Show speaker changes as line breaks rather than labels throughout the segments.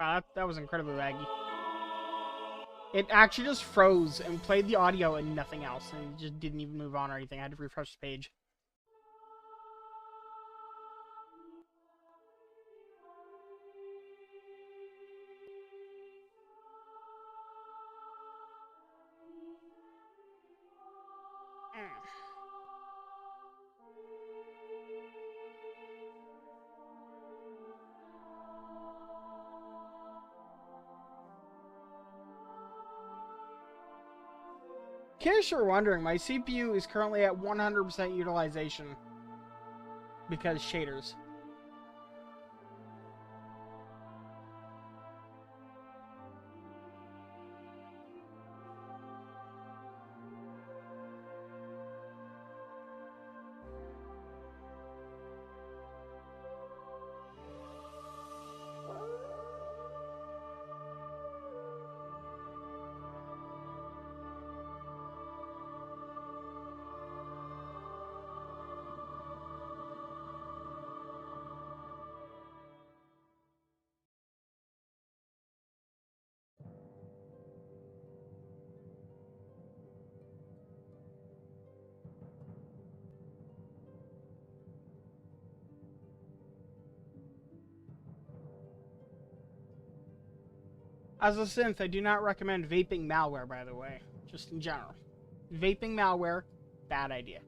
Wow, that was incredibly laggy. It actually just froze and played the audio and nothing else, and it just didn't even move on or anything. I had to refresh the page. In case you're wondering, my CPU is currently at 100% utilization because shaders. As a synth, I do not recommend vaping malware, by the way. Just in general. Vaping malware, bad idea.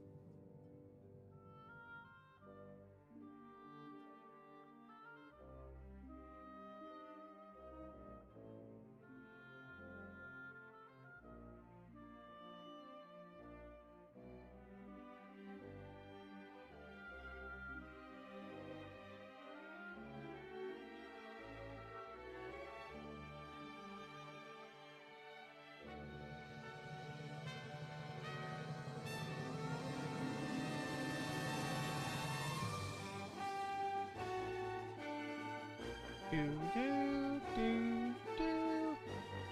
Do do do do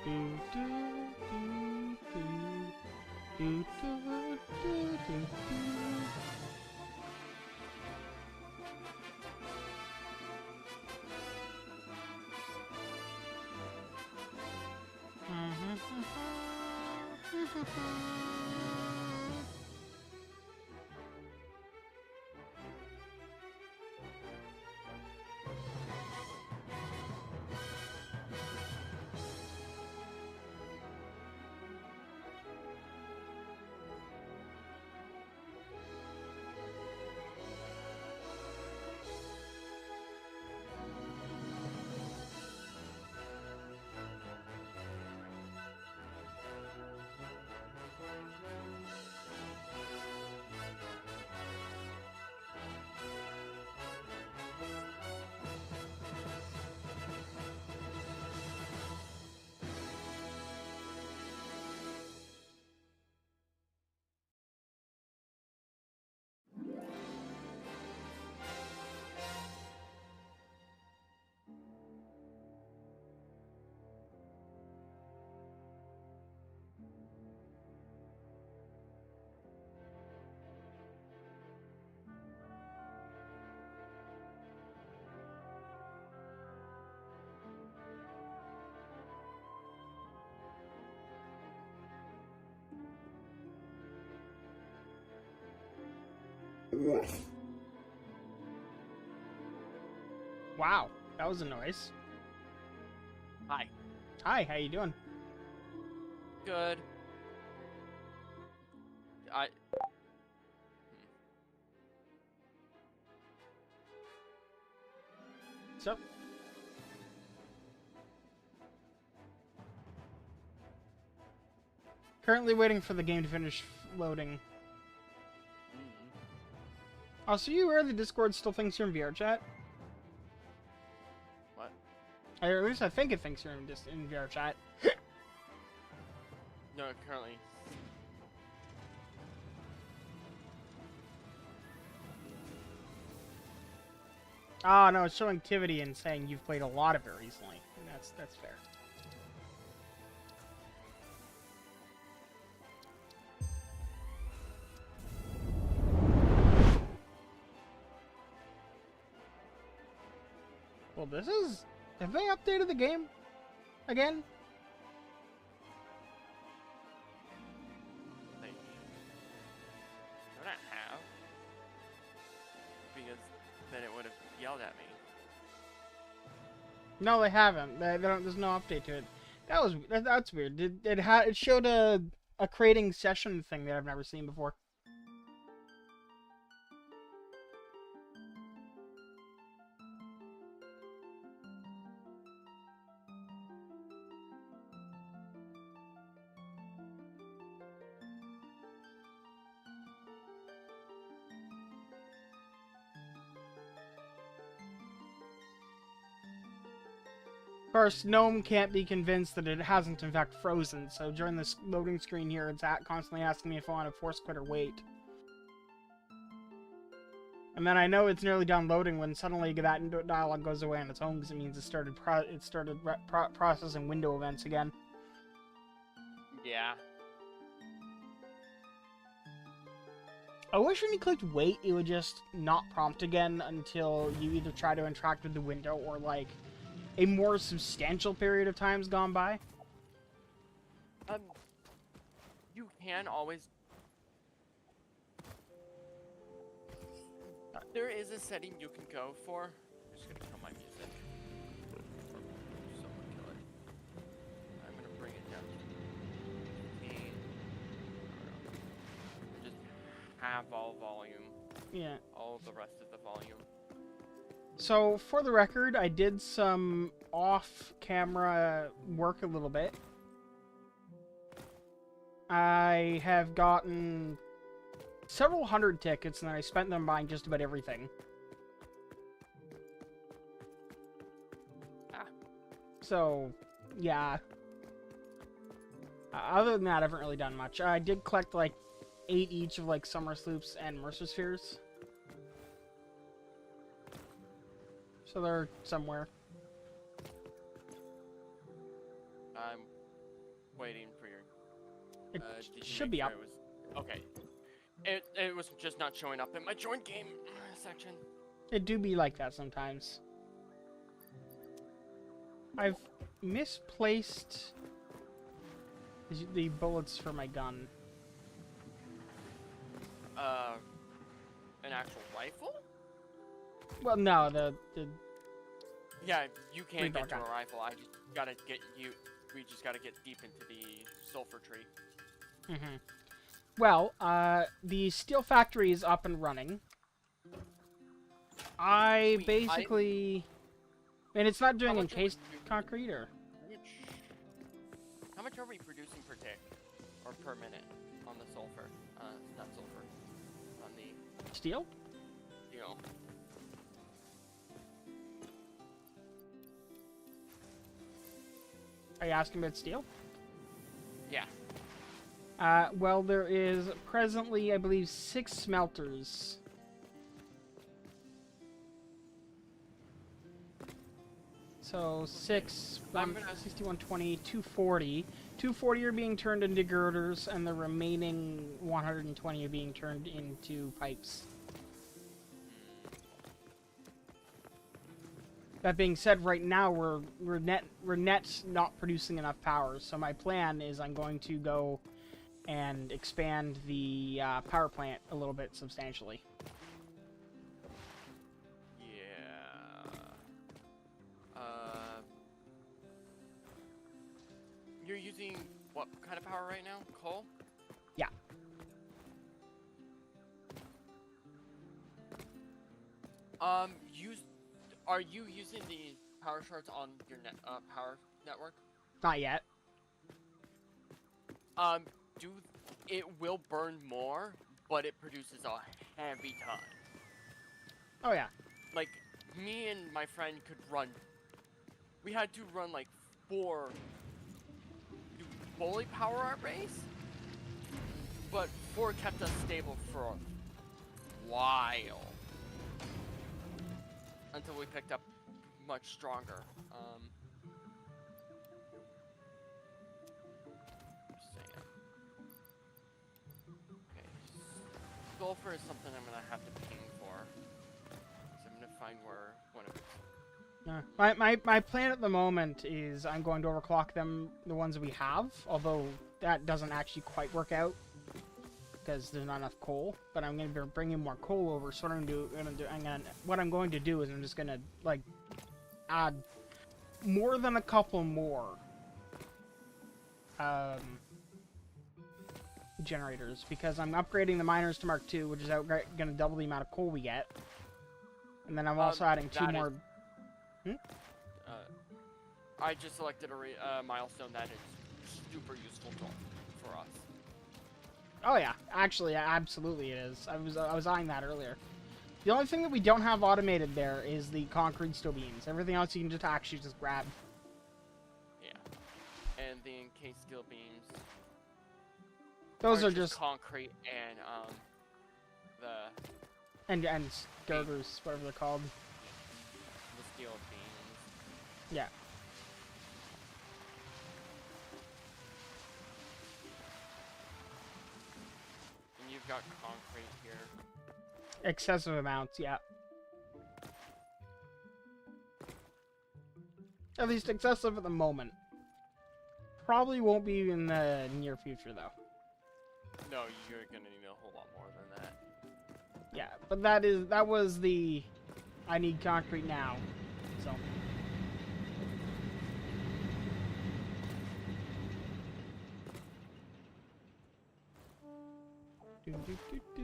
do do do do do do do. Wow, that was a noise.
Hi.
Hi, how you doing?
Good.
So, currently waiting for the game to finish loading. Oh, so you aware the Discord still thinks you're in VR chat?
What?
Or at least I think it thinks you're in VR chat.
No, currently.
Oh, no, it's showing activity and saying you've played a lot of it recently. And that's fair. Well, this is Have they updated the game again?
They shouldn't have. Because then it would have yelled at me.
No, they haven't. They don't, there's no update to it. That's weird. It showed a creating session thing that I've never seen before. First, Gnome can't be convinced that it hasn't in fact frozen, so during this loading screen here, it's constantly asking me if I want to force quit or wait. And then I know it's nearly done loading when suddenly that dialog goes away on its own because it means it started processing window events again.
Yeah.
I wish when you clicked wait, it would just not prompt again until you either try to interact with the window or like a more substantial period of time's gone by.
You can always. There is a setting you can go for. I'm just gonna kill my music. Someone kill it. I'm gonna bring it down to 15. Just have all volume.
Yeah.
All the rest of the volume.
So, for the record, I did some off-camera work a little bit. I have gotten several hundred tickets, and then I spent them buying just about everything.
Ah.
So, yeah. Other than that, I haven't really done much. I did collect, like, 8 each of, like, Summer Sloops and Mercer Spheres. So they're somewhere.
I'm waiting for your.
It
Did you
should
make
be
sure
up.
it was... Okay. It was just not showing up in my join game section.
It do be like that sometimes. I've misplaced the bullets for my gun.
An actual rifle?
Well, no, the
Yeah, you can
Rebar
get to
gun.
a rifle. I just gotta get you. We just gotta get deep into the sulfur tree.
Mm-hmm. Well, the steel factory is up and running.
Wait,
Basically... And it's not doing
How much are we
encased
producing?
concrete, or...
How much are we producing per tick? Or per minute on the sulfur? Not sulfur. On the,
Steel?
you know.
Are you asking about steel?
Yeah.
Well, there is presently, I believe, 6 smelters. So 6,
I'm
60, 120, 240. 240 are being turned into girders, and the remaining 120 are being turned into pipes. That being said, right now we're net not producing enough power. So my plan is I'm going to go and expand the power plant a little bit substantially.
Yeah. You're using what kind of power right now? Coal?
Yeah.
Are you using the power shards on your power network?
Not yet.
It will burn more, but it produces a heavy ton.
Oh yeah.
Like, me and my friend could run. We had to run like 4 fully power art race, but 4 kept us stable for a while until we picked up much stronger. Just saying. Okay, sulfur is something I'm gonna have to ping for. So I'm gonna find where one of its
My plan at the moment is I'm going to overclock them, the ones that we have, although that doesn't actually quite work out because there's not enough coal. But I'm going to be bringing more coal over. So what I'm going to do is I'm just going to like add more than a couple more generators because I'm upgrading the miners to Mark II, which is going to double the amount of coal we get. And then I'm also adding two more.
I just selected a milestone that is super useful for us.
Oh yeah, actually, absolutely it is. I was eyeing that earlier. The only thing that we don't have automated there is the concrete steel beams. Everything else you can just actually just grab.
Yeah, and the encased steel beams.
Those are just
concrete and
and girders, whatever they're called.
The steel beams.
Yeah.
And you've got concrete here.
Excessive amounts, yeah. At least excessive at the moment. Probably won't be in the near future, though.
No, you're gonna need a whole lot more than that.
Yeah, but that was the I need concrete now. So do, do, do, do.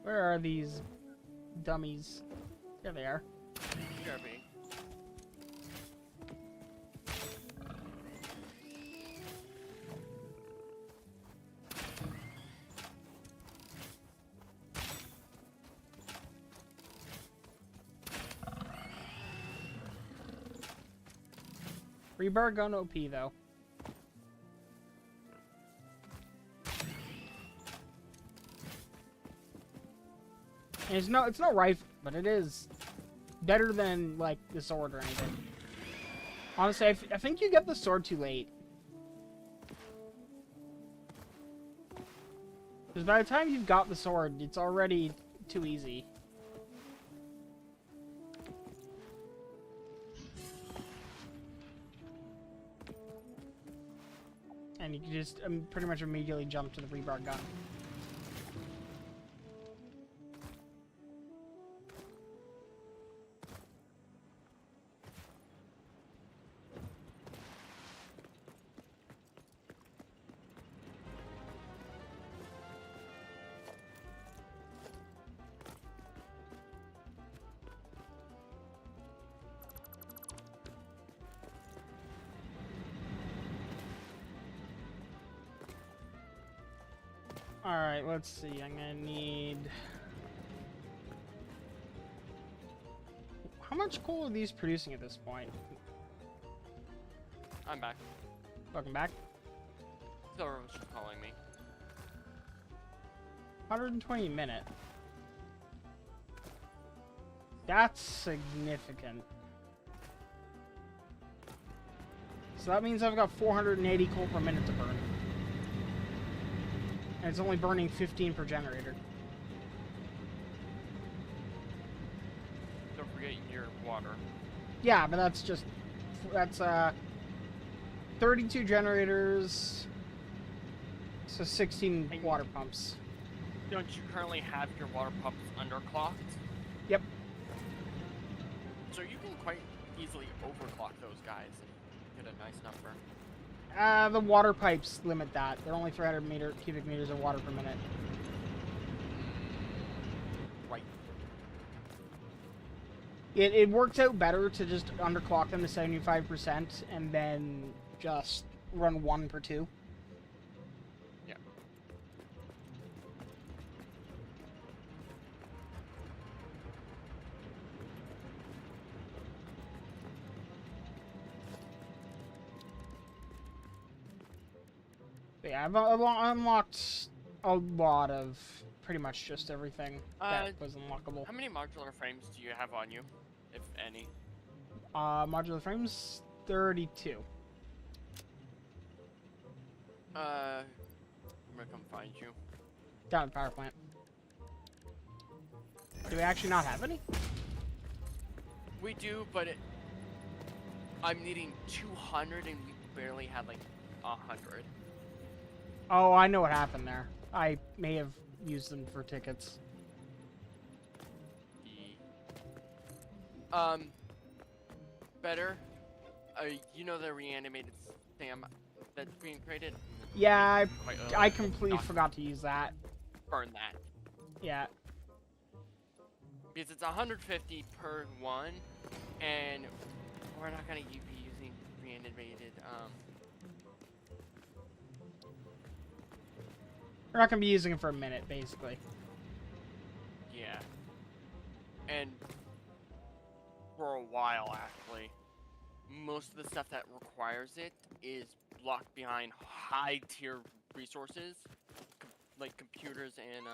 Where are these dummies? There they are.
Jeremy.
Rebar gun OP though. And it's no rifle, but it is better than like the sword or anything. Honestly, I think you get the sword too late. Because by the time you've got the sword, it's already too easy. And you can just pretty much immediately jump to the rebar gun. Alright, let's see. I'm gonna need... How much coal are these producing at this point?
I'm back.
Welcome back.
Silver was just calling me.
120 a minute. That's significant. So that means I've got 480 coal per minute to burn. And it's only burning 15 per generator.
Don't forget your water.
Yeah, but that's 32 generators, so 16 water pumps.
Don't you currently have your water pumps underclocked?
Yep.
So you can quite easily overclock those guys and get a nice number.
The water pipes limit that. They're only 300 cubic meters of water per minute.
Right.
It works out better to just underclock them to 75% and then just run 1 per 2.
Yeah.
But yeah, I've unlocked a lot of pretty much just everything
Uh,
that was unlockable.
how many modular frames do you have on you, if any?
Modular frames, 32.
I'm gonna come find you.
Down at the power plant. Do we actually not have any?
We do, but I'm needing 200 and we barely had like 100.
Oh, I know what happened there. I may have used them for tickets.
Better. You know the reanimated Sam that's being created?
Yeah,
Quite
I completely
not
forgot to use that.
burn that.
Yeah.
Because it's 150 per one, and we're not gonna be using reanimated,
We're not going to be using it for a minute, basically.
yeah. And for a while, actually. Most of the stuff that requires it is blocked behind high-tier resources, like computers and,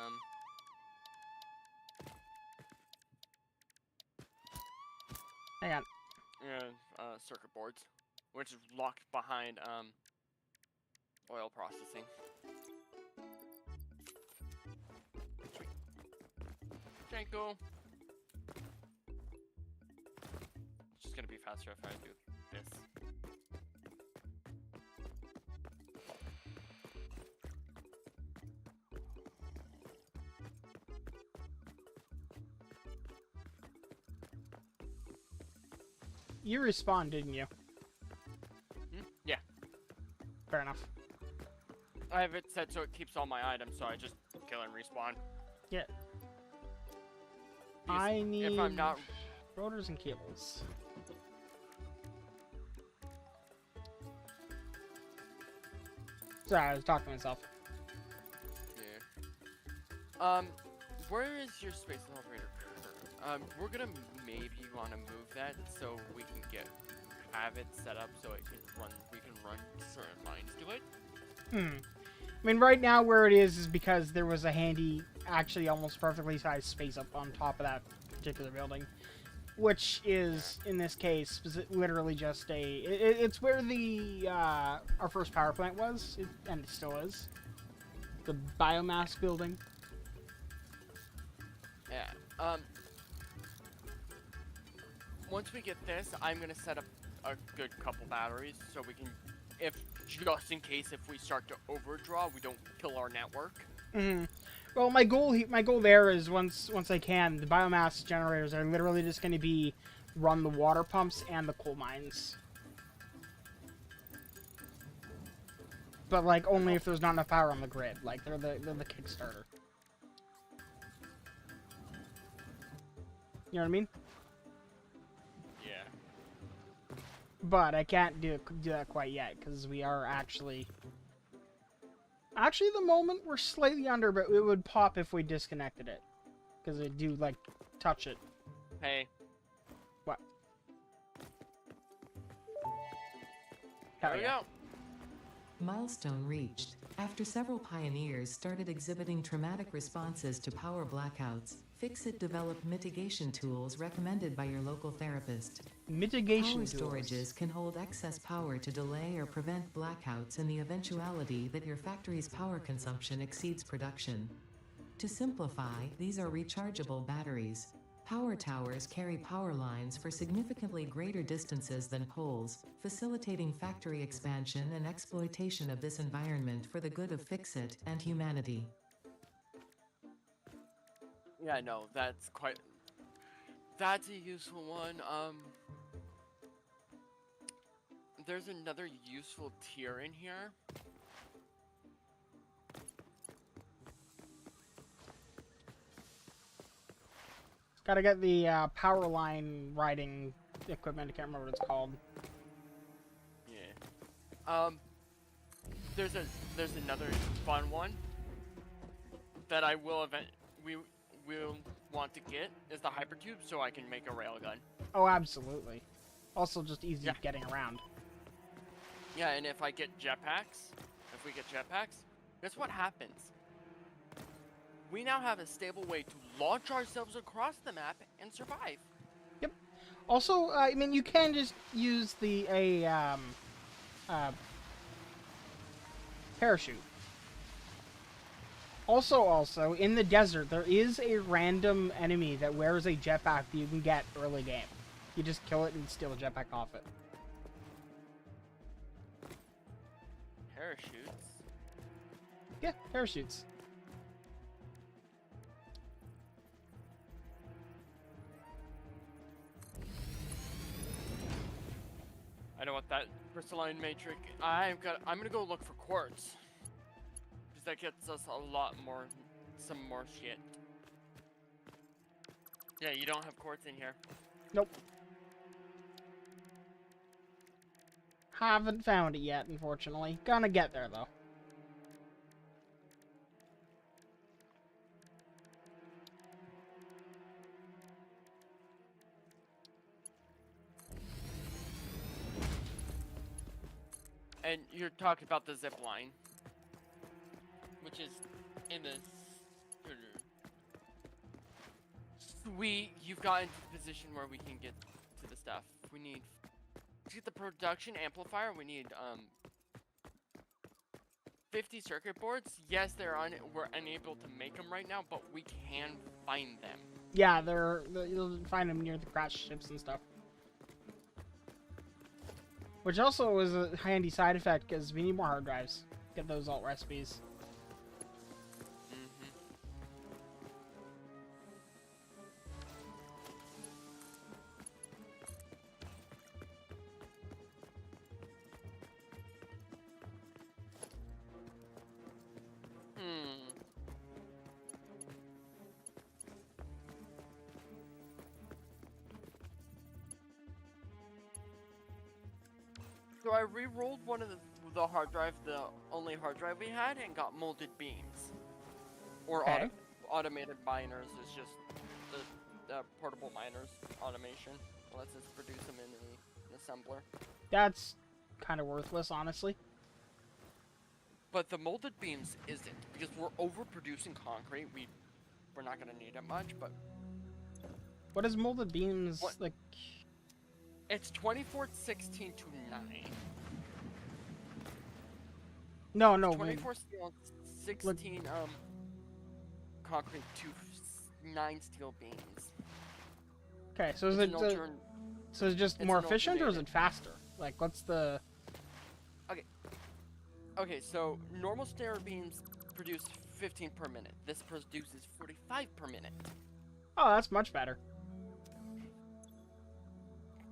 Hang on.
circuit boards, which is locked behind, oil processing. Sweet. Janko. It's just gonna be faster if I do this.
You respawned, didn't you?
Yeah.
Fair enough.
I have it set so it keeps all my items, so I just kill and respawn.
Yeah.
Because
I need
if I'm not
rotors and cables. Sorry, I was talking to myself.
yeah. Where is your space elevator curve? We're gonna maybe want to move that so we can have it set up so it can run. We can run certain lines to it.
I mean, right now where it is because there was a handy, actually almost perfectly sized space up on top of that particular building, which is in this case literally just it's where the our first power plant was, and it still is. The biomass building.
Yeah. Once we get this, I'm gonna set up a good couple batteries so we can, just in case if we start to overdraw, we don't kill our network.
Well, my goal there is once I can, the biomass generators are literally just going to be run the water pumps and the coal mines. But like only if there's not enough power on the grid. Like they're the Kickstarter. You know what I mean?
Yeah.
But I can't do that quite yet because we are actually at the moment we're slightly under, but it would pop if we disconnected it because it do like touch it.
Hey.
What?
There we go.
Milestone reached. After several pioneers started exhibiting traumatic responses to power blackouts, Fixit developed mitigation tools recommended by your local therapist.
Mitigation
Power
tools.
storages can hold excess power to delay or prevent blackouts in the eventuality that your factory's power consumption exceeds production. To simplify, these are rechargeable batteries. Power towers carry power lines for significantly greater distances than poles, facilitating factory expansion and exploitation of this environment for the good of Fixit and humanity.
Yeah, no, that's a useful one. There's another useful tier in here.
Gotta get the power line riding equipment. I can't remember what it's called.
Yeah. There's another fun one that I will we'll want to get is the hypertube so I can make a railgun.
Oh, absolutely. Also, just easy getting around.
Yeah, and if we get jetpacks, guess what happens? we now have a stable way to launch ourselves across the map and survive.
Yep. Also, I mean, you can just use parachute. Also, in the desert, there is a random enemy that wears a jetpack that you can get early game. You just kill it and steal a jetpack off it.
Parachutes?
Yeah, parachutes.
I know what that crystalline matrix. I'm gonna go look for quartz. Because that gets us a lot more, some more shit. Yeah, you don't have quartz in here.
Nope. Haven't found it yet, unfortunately. Gonna get there, though.
And you're talking about the zip line, which is in this. Sweet, you've gotten to the position where we can get to the stuff. We need to get the production amplifier. We need 50 circuit boards. Yes, we're unable to make them right now, but we can find them.
Yeah, you'll find them near the crash ships and stuff. Which also is a handy side effect because we need more hard drives. Get those alt recipes.
So I re-rolled one of the hard drive, the only hard drive we had, and got molded beams. Or
Okay.
automated miners. It's just the portable miners automation. Lets us produce them in an assembler.
That's kind of worthless, honestly.
But the molded beams isn't, because we're overproducing concrete. We're not gonna need it much, but
What is molded beams like?
it's 2416 to 9.
No,
24 steel, 16 concrete to 9 steel beams.
Okay, so is
It's
it just
it's
more
an
efficient or is it
alternative.
faster? Like, what's the?
Okay, so normal stair beams produce 15 per minute. This produces 45 per minute.
Oh, that's much better.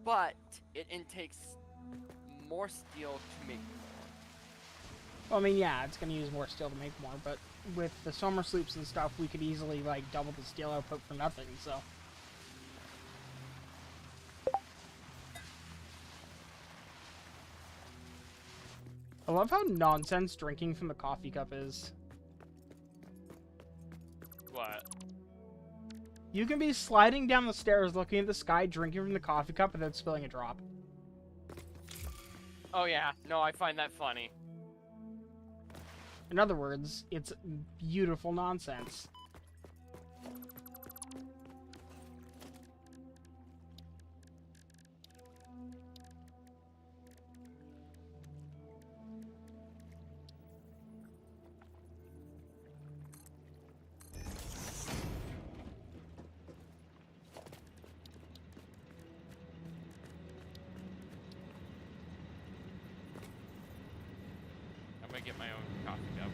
But it intakes more steel to make more.
Well, I mean, yeah, it's gonna use more steel to make more, but with the summer sleeps and stuff, we could easily like double the steel output for nothing. So. I love how nonsense drinking from the coffee cup is.
What?
You can be sliding down the stairs looking at the sky, drinking from the coffee cup without spilling a drop.
Oh yeah, no, I find that funny.
In other words, it's beautiful nonsense.
I'm gonna get my own coffee cup.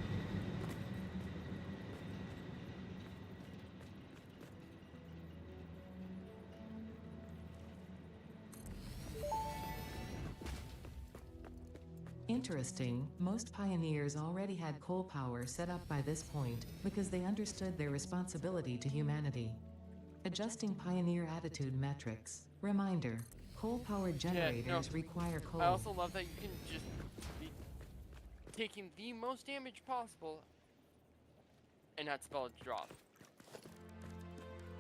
Interesting, most pioneers already had coal power set up by this point, because they understood their responsibility to humanity. Adjusting pioneer attitude metrics. Reminder, coal-powered generators require coal.
I also love that you can just be taking the most damage possible and not spell a drop.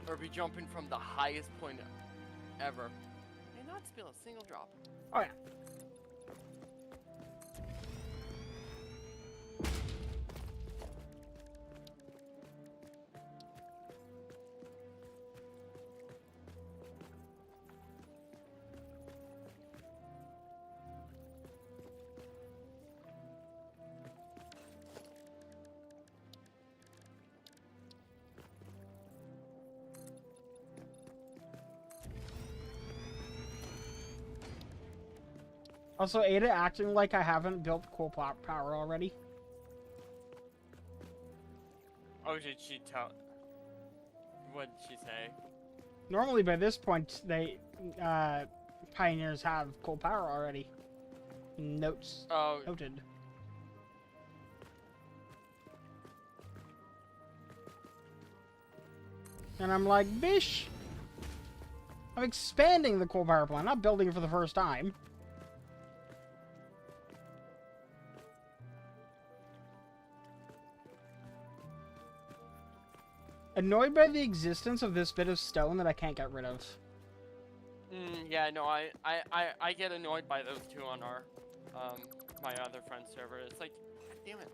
Or be jumping from the highest point ever and not spill a single drop.
Oh yeah. Also, Ada acting like I haven't built coal power already.
Oh, did she tell? What did she say?
Normally, by this point, pioneers have coal power already. Notes
Oh,
noted. And I'm like, bish! I'm expanding the coal power plant, not building it for the first time. Annoyed by the existence of this bit of stone that I can't get rid of.
yeah, no, I get annoyed by those two on our, my other friend's server. It's like, God damn it.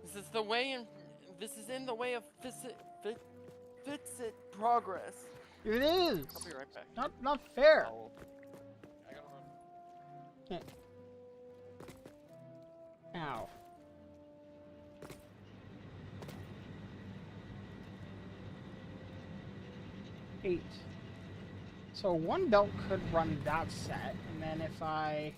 This is the way in, this is in the way of fix it progress.
It is!
I'll be right back.
Not fair!
Oh. I gotta run.
Ow. Eight. So one belt could run that set, and then if I...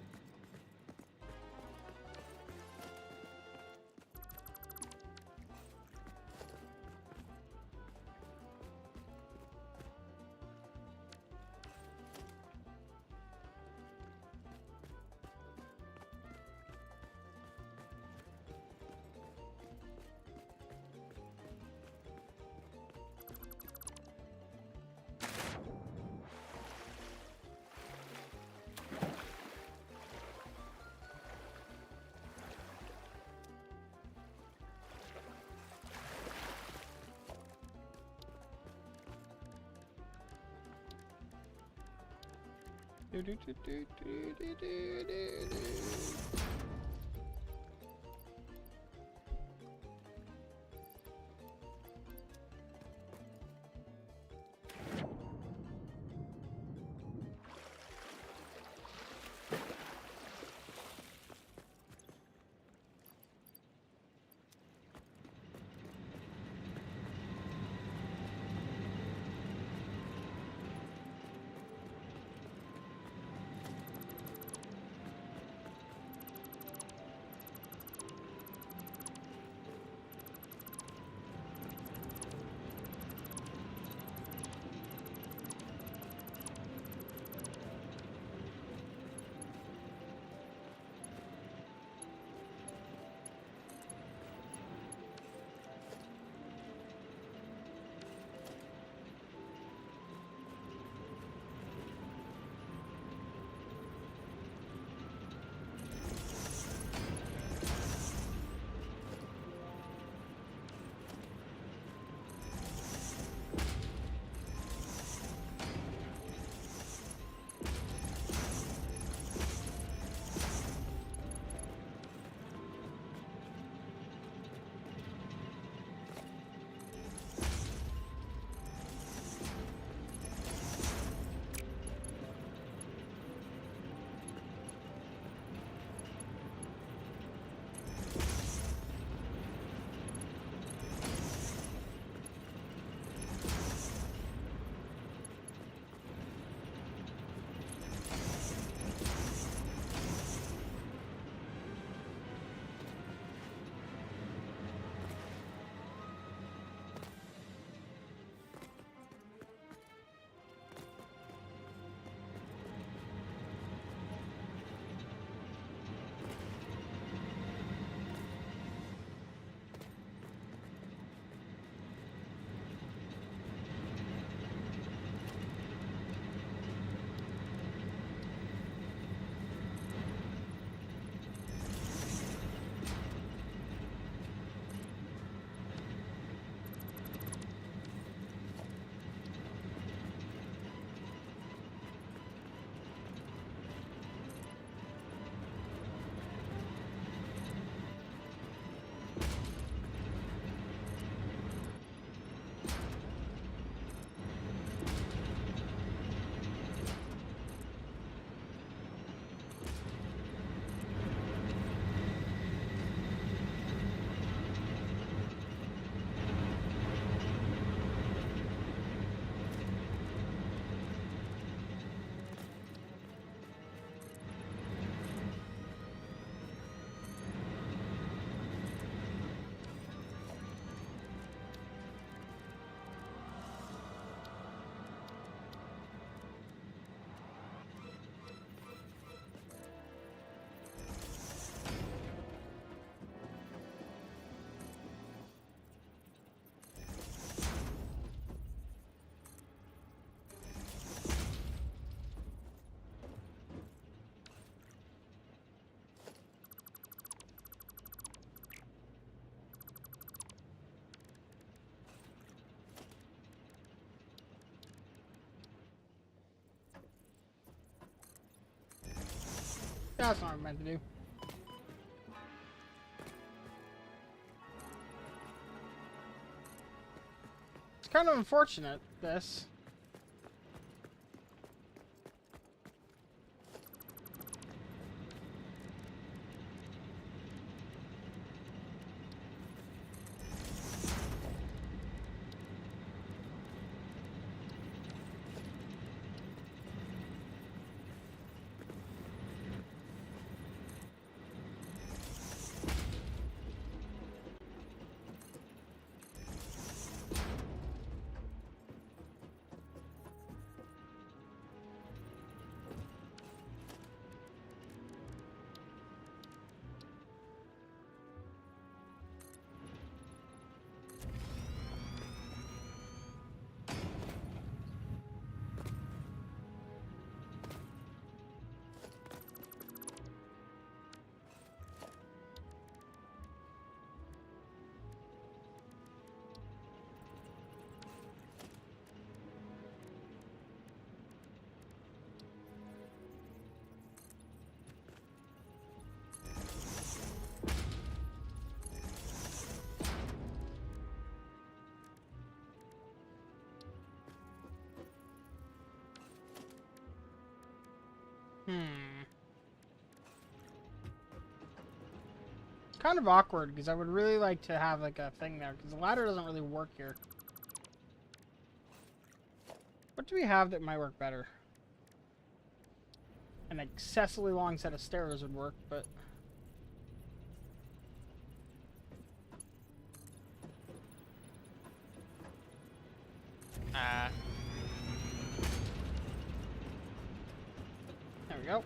That's not what I meant to do. It's kind of unfortunate, this. Kind of awkward because I would really like to have like a thing there because the ladder doesn't really work here. What do we have that might work better? An excessively long set of stairs would work, but there we go.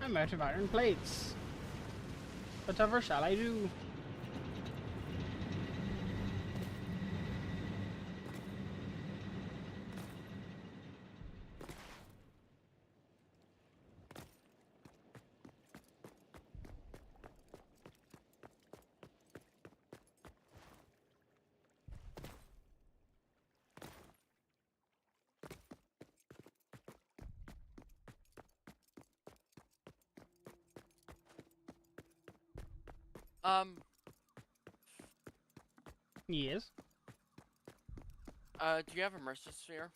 I'm out of iron plates. Whatever shall I do? Yes.
Do you have a Mercy Sphere?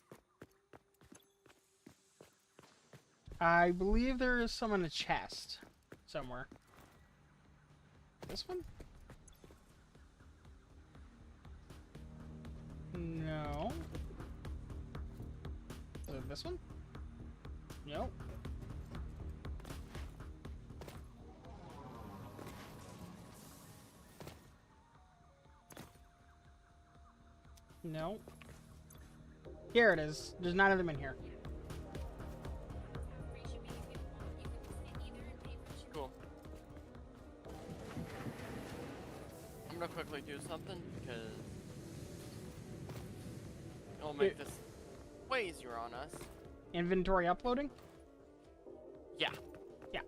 I believe there is some in a chest somewhere. This one? No. Is it this one? Nope. No. Here it is. There's none of them in here.
Cool. I'm gonna quickly do something because it'll make this way easier on us.
Inventory uploading?
Yeah.
Yeah.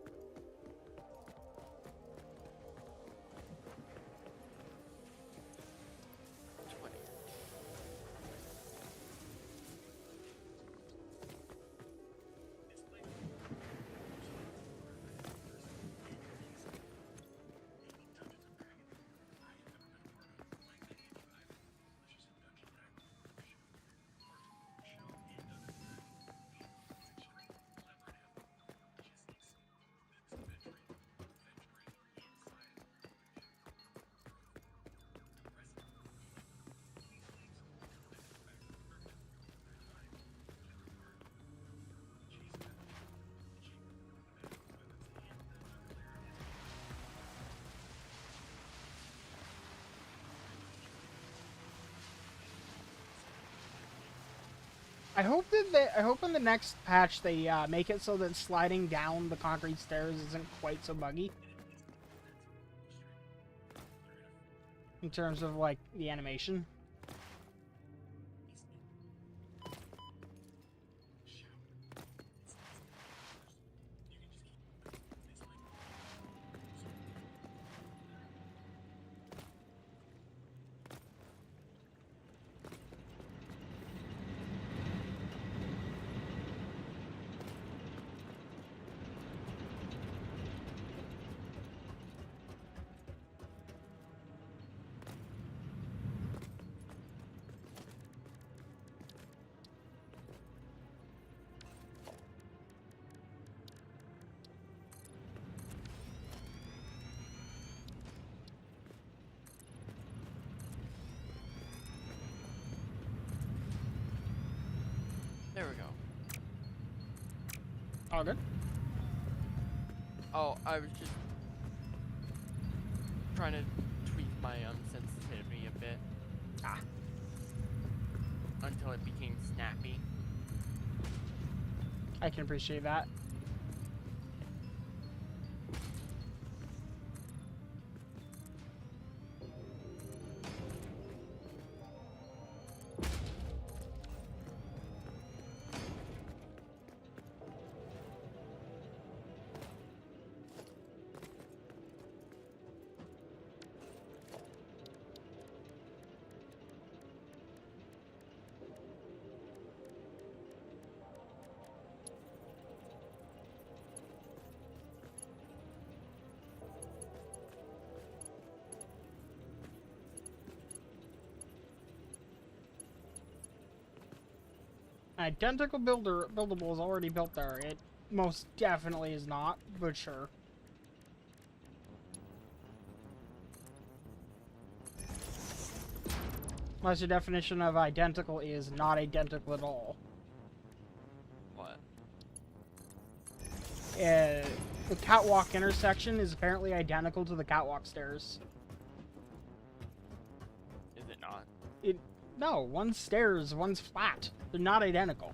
I hope I hope in the next patch they make it so that sliding down the concrete stairs isn't quite so buggy. In terms of, like, the animation.
There we go.
Oh, good.
Oh, I was just trying to tweak my sensitivity a bit.
Ah.
Until it became snappy.
I can appreciate that. Identical buildable is already built there. It most definitely is not, but sure. Unless your definition of identical is not identical at all.
What?
The catwalk intersection is apparently identical to the catwalk stairs.
Is it not?
No, one's stairs, one's flat. They're not identical.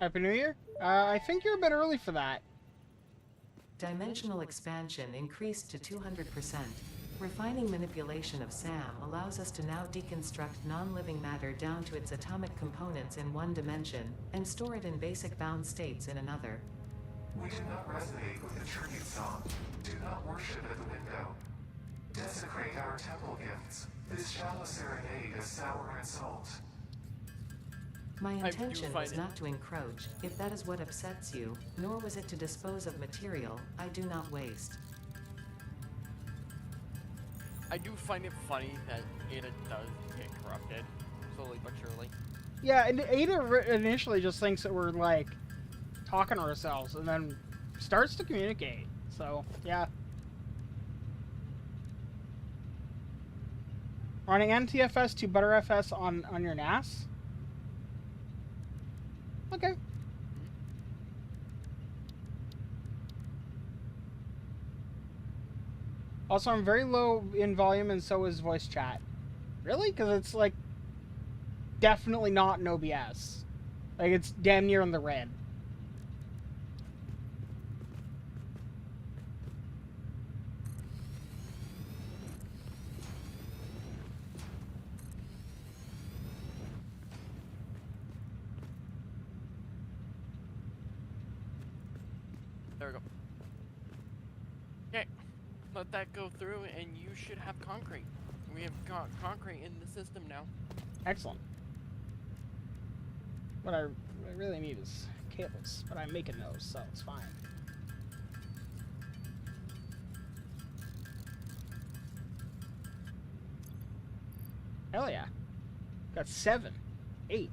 Happy New Year? I think you're a bit early for that.
Dimensional expansion increased to 200%. Refining manipulation of SAM allows us to now deconstruct non-living matter down to its atomic components in one dimension, and store it in basic bound states in another.
We do not resonate with the tribute song. Do not worship at the window. Desecrate our temple gifts. This shallow serenade is sour and salt.
My
do
intention
find
was
it-
not to encroach, if that is what upsets you, nor was it to dispose of material I do not waste.
I do find it funny that Ada does get corrupted, slowly but surely.
Yeah, and Ada initially just thinks that we're, like, talking to ourselves, and then starts to communicate. So, yeah. Running NTFS to ButterFS on your NAS? Okay. Also, I'm very low in volume, and so is voice chat. Really? Because it's, like, definitely not an OBS. Like, it's damn near in the red.
There we go. Okay, let that go through, and you should have concrete. We have concrete in the system now.
Excellent. What I really need is cables, but I'm making those, so it's fine. Hell yeah. Got 7, 8.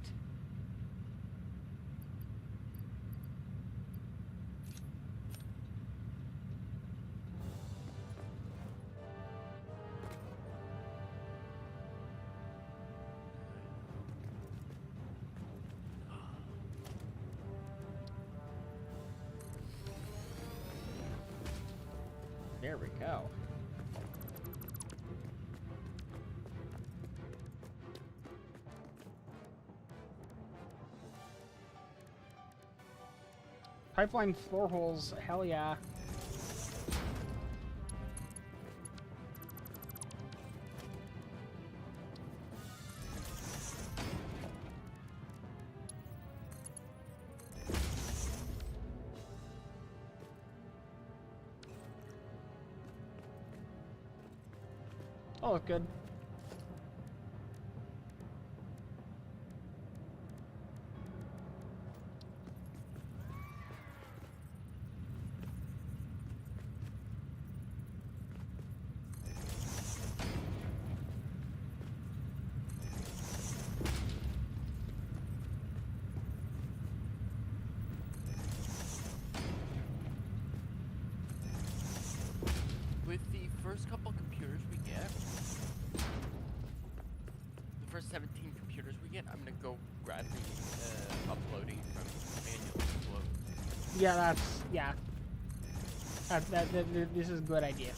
There we go. Pipeline floor holes, hell yeah. Oh, look good.
With the first couple computers we get, the first 17 computers we get, I'm gonna go grab the uploading from manual upload.
Yeah, that's, yeah. This is a good idea.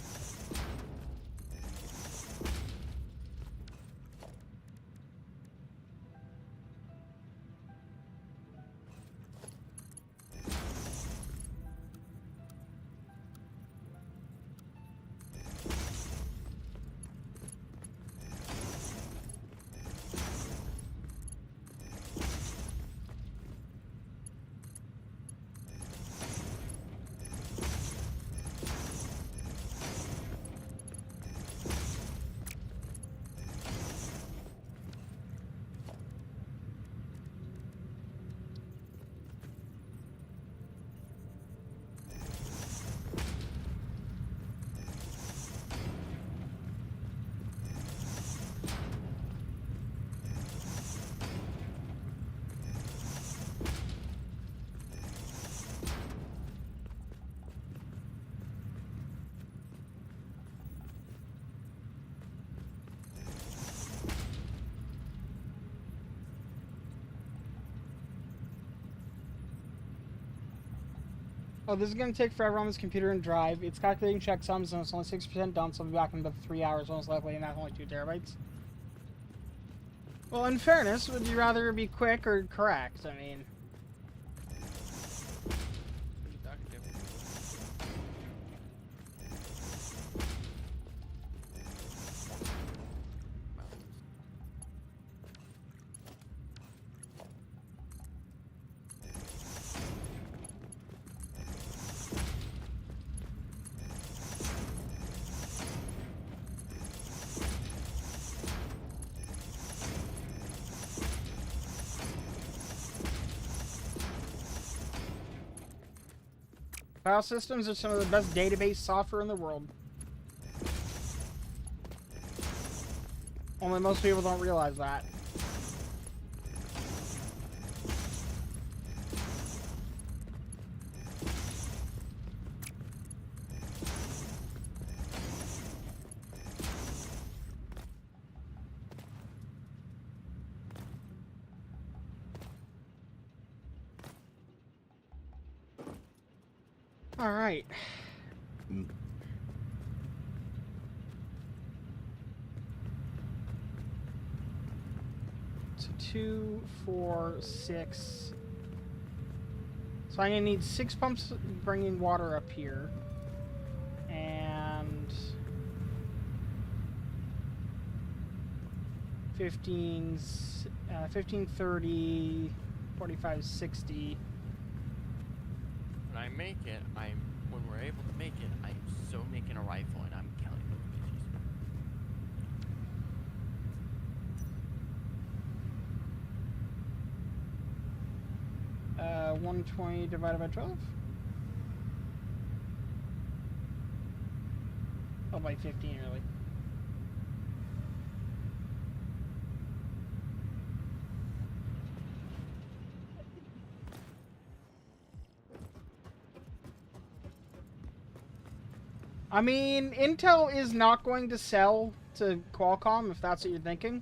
Oh, this is going to take forever on this computer and drive. It's calculating checksums, and it's only 6% done, so I'll be back in about 3 hours, most likely, and that's only 2 terabytes. Well, in fairness, would you rather be quick or correct? I mean... File systems are some of the best database software in the world. Only most people don't realize that. All right. So 2, 4, 6. So I'm gonna need 6 pumps bringing water up here, and 15, 15, 30, 45, 60.
When I make it, when we're able to make it, I'm so making a rifle and I'm killing those bitches.
120 divided by 12? Oh, by 15, really. I mean, Intel is not going to sell to Qualcomm, if that's what you're thinking.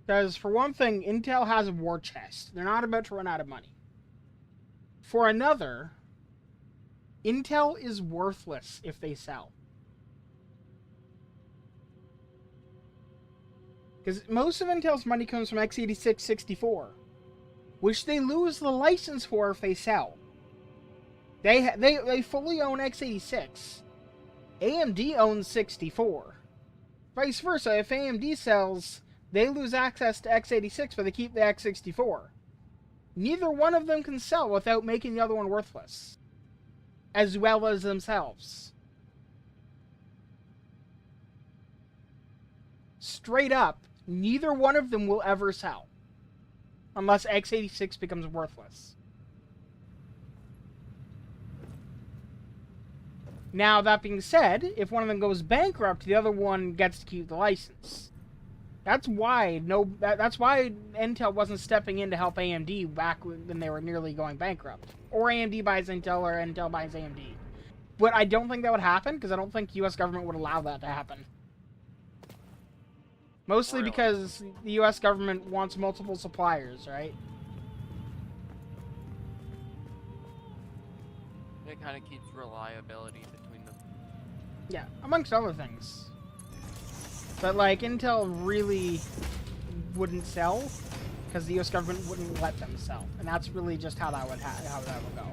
Because, for one thing, Intel has a war chest. They're not about to run out of money. For another, Intel is worthless if they sell. Because most of Intel's money comes from x86 64, which they lose the license for if they sell. They fully own x86. AMD owns 64. Vice versa, if AMD sells, they lose access to x86, but they keep the x64. Neither one of them can sell without making the other one worthless, as well as themselves. Straight up, neither one of them will ever sell, unless x86 becomes worthless. Now, that being said, if one of them goes bankrupt, the other one gets to keep the license. That's why that's why Intel wasn't stepping in to help AMD back when they were nearly going bankrupt. Or AMD buys Intel, or Intel buys AMD. But I don't think that would happen, because I don't think the US government would allow that to happen. Mostly
Really?
because the US government wants multiple suppliers, right?
It kind of keeps reliability between them.
Yeah, amongst other things. But, like, Intel really wouldn't sell, because the US government wouldn't let them sell. And that's really just how that would go.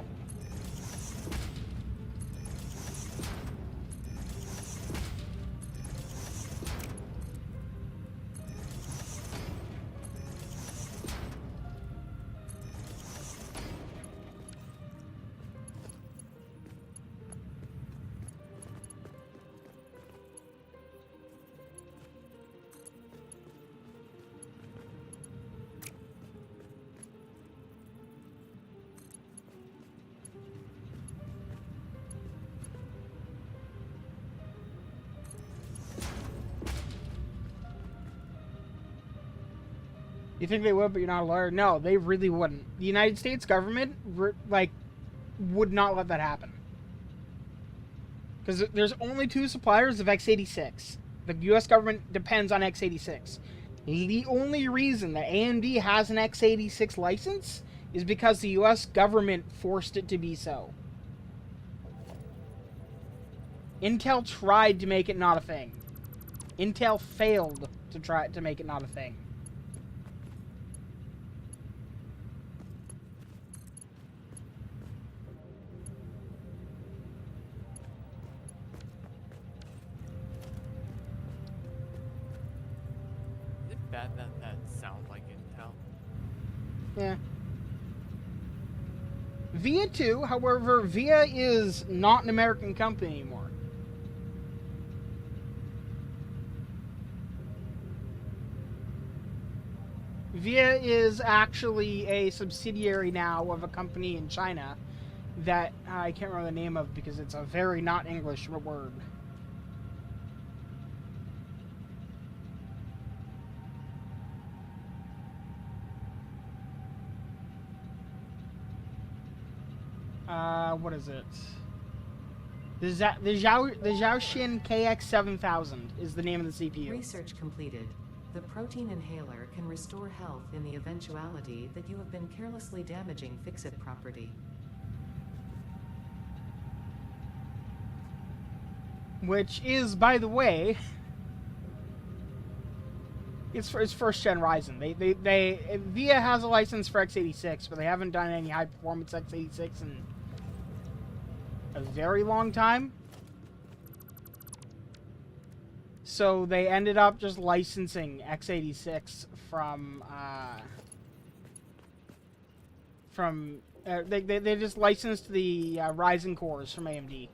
You think they would, but you're not a lawyer? No, they really wouldn't. The United States government, would not let that happen. Because there's only 2 suppliers of x86. The US government depends on x86. The only reason that AMD has an x86 license is because the US government forced it to be so. Intel tried to make it not a thing. Intel failed to try to make it not a thing.
Is it bad that that sounds like Intel?
Yeah. VIA too, however, VIA is not an American company anymore. VIA is actually a subsidiary now of a company in China that I can't remember the name of because it's a very not English word. What is it? The Zhaoxin KX7000 is the name of the CPU.
Research completed. The protein inhaler can restore health in the eventuality that you have been carelessly damaging fix-it property.
Which is, by the way, it's first gen Ryzen. VIA has a license for x86, but they haven't done any high performance x86 in a very long time. So they ended up just licensing x86 from they just licensed the Ryzen cores from AMD.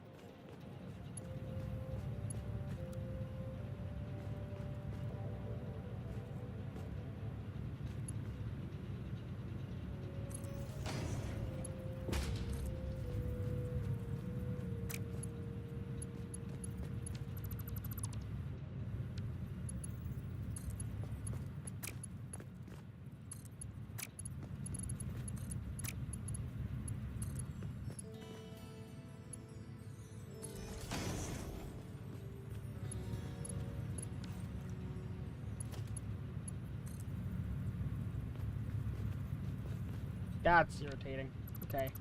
That's irritating. Okay.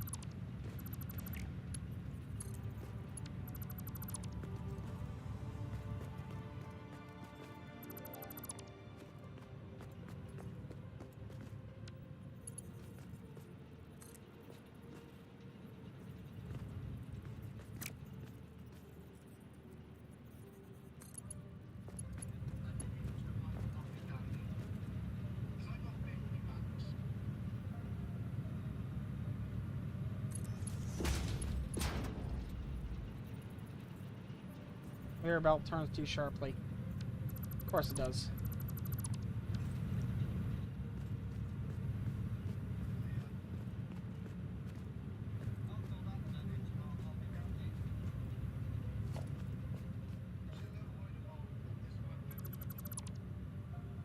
Rear belt turns too sharply. Of course it does.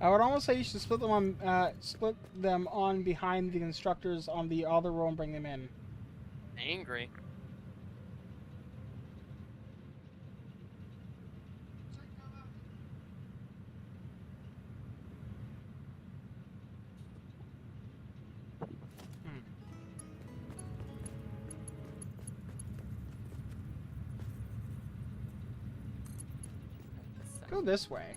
I would almost say you should split them on behind the constructors on the other row and bring them in.
Angry.
Go this way.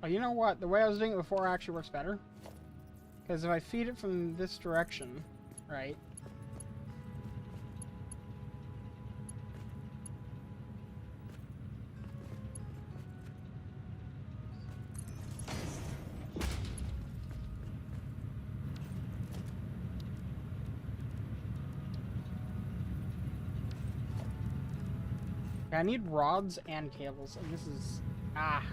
Oh, you know what? The way I was doing it before actually works better. Because if I feed it from this direction, right? I need rods and cables, and this is... Ah.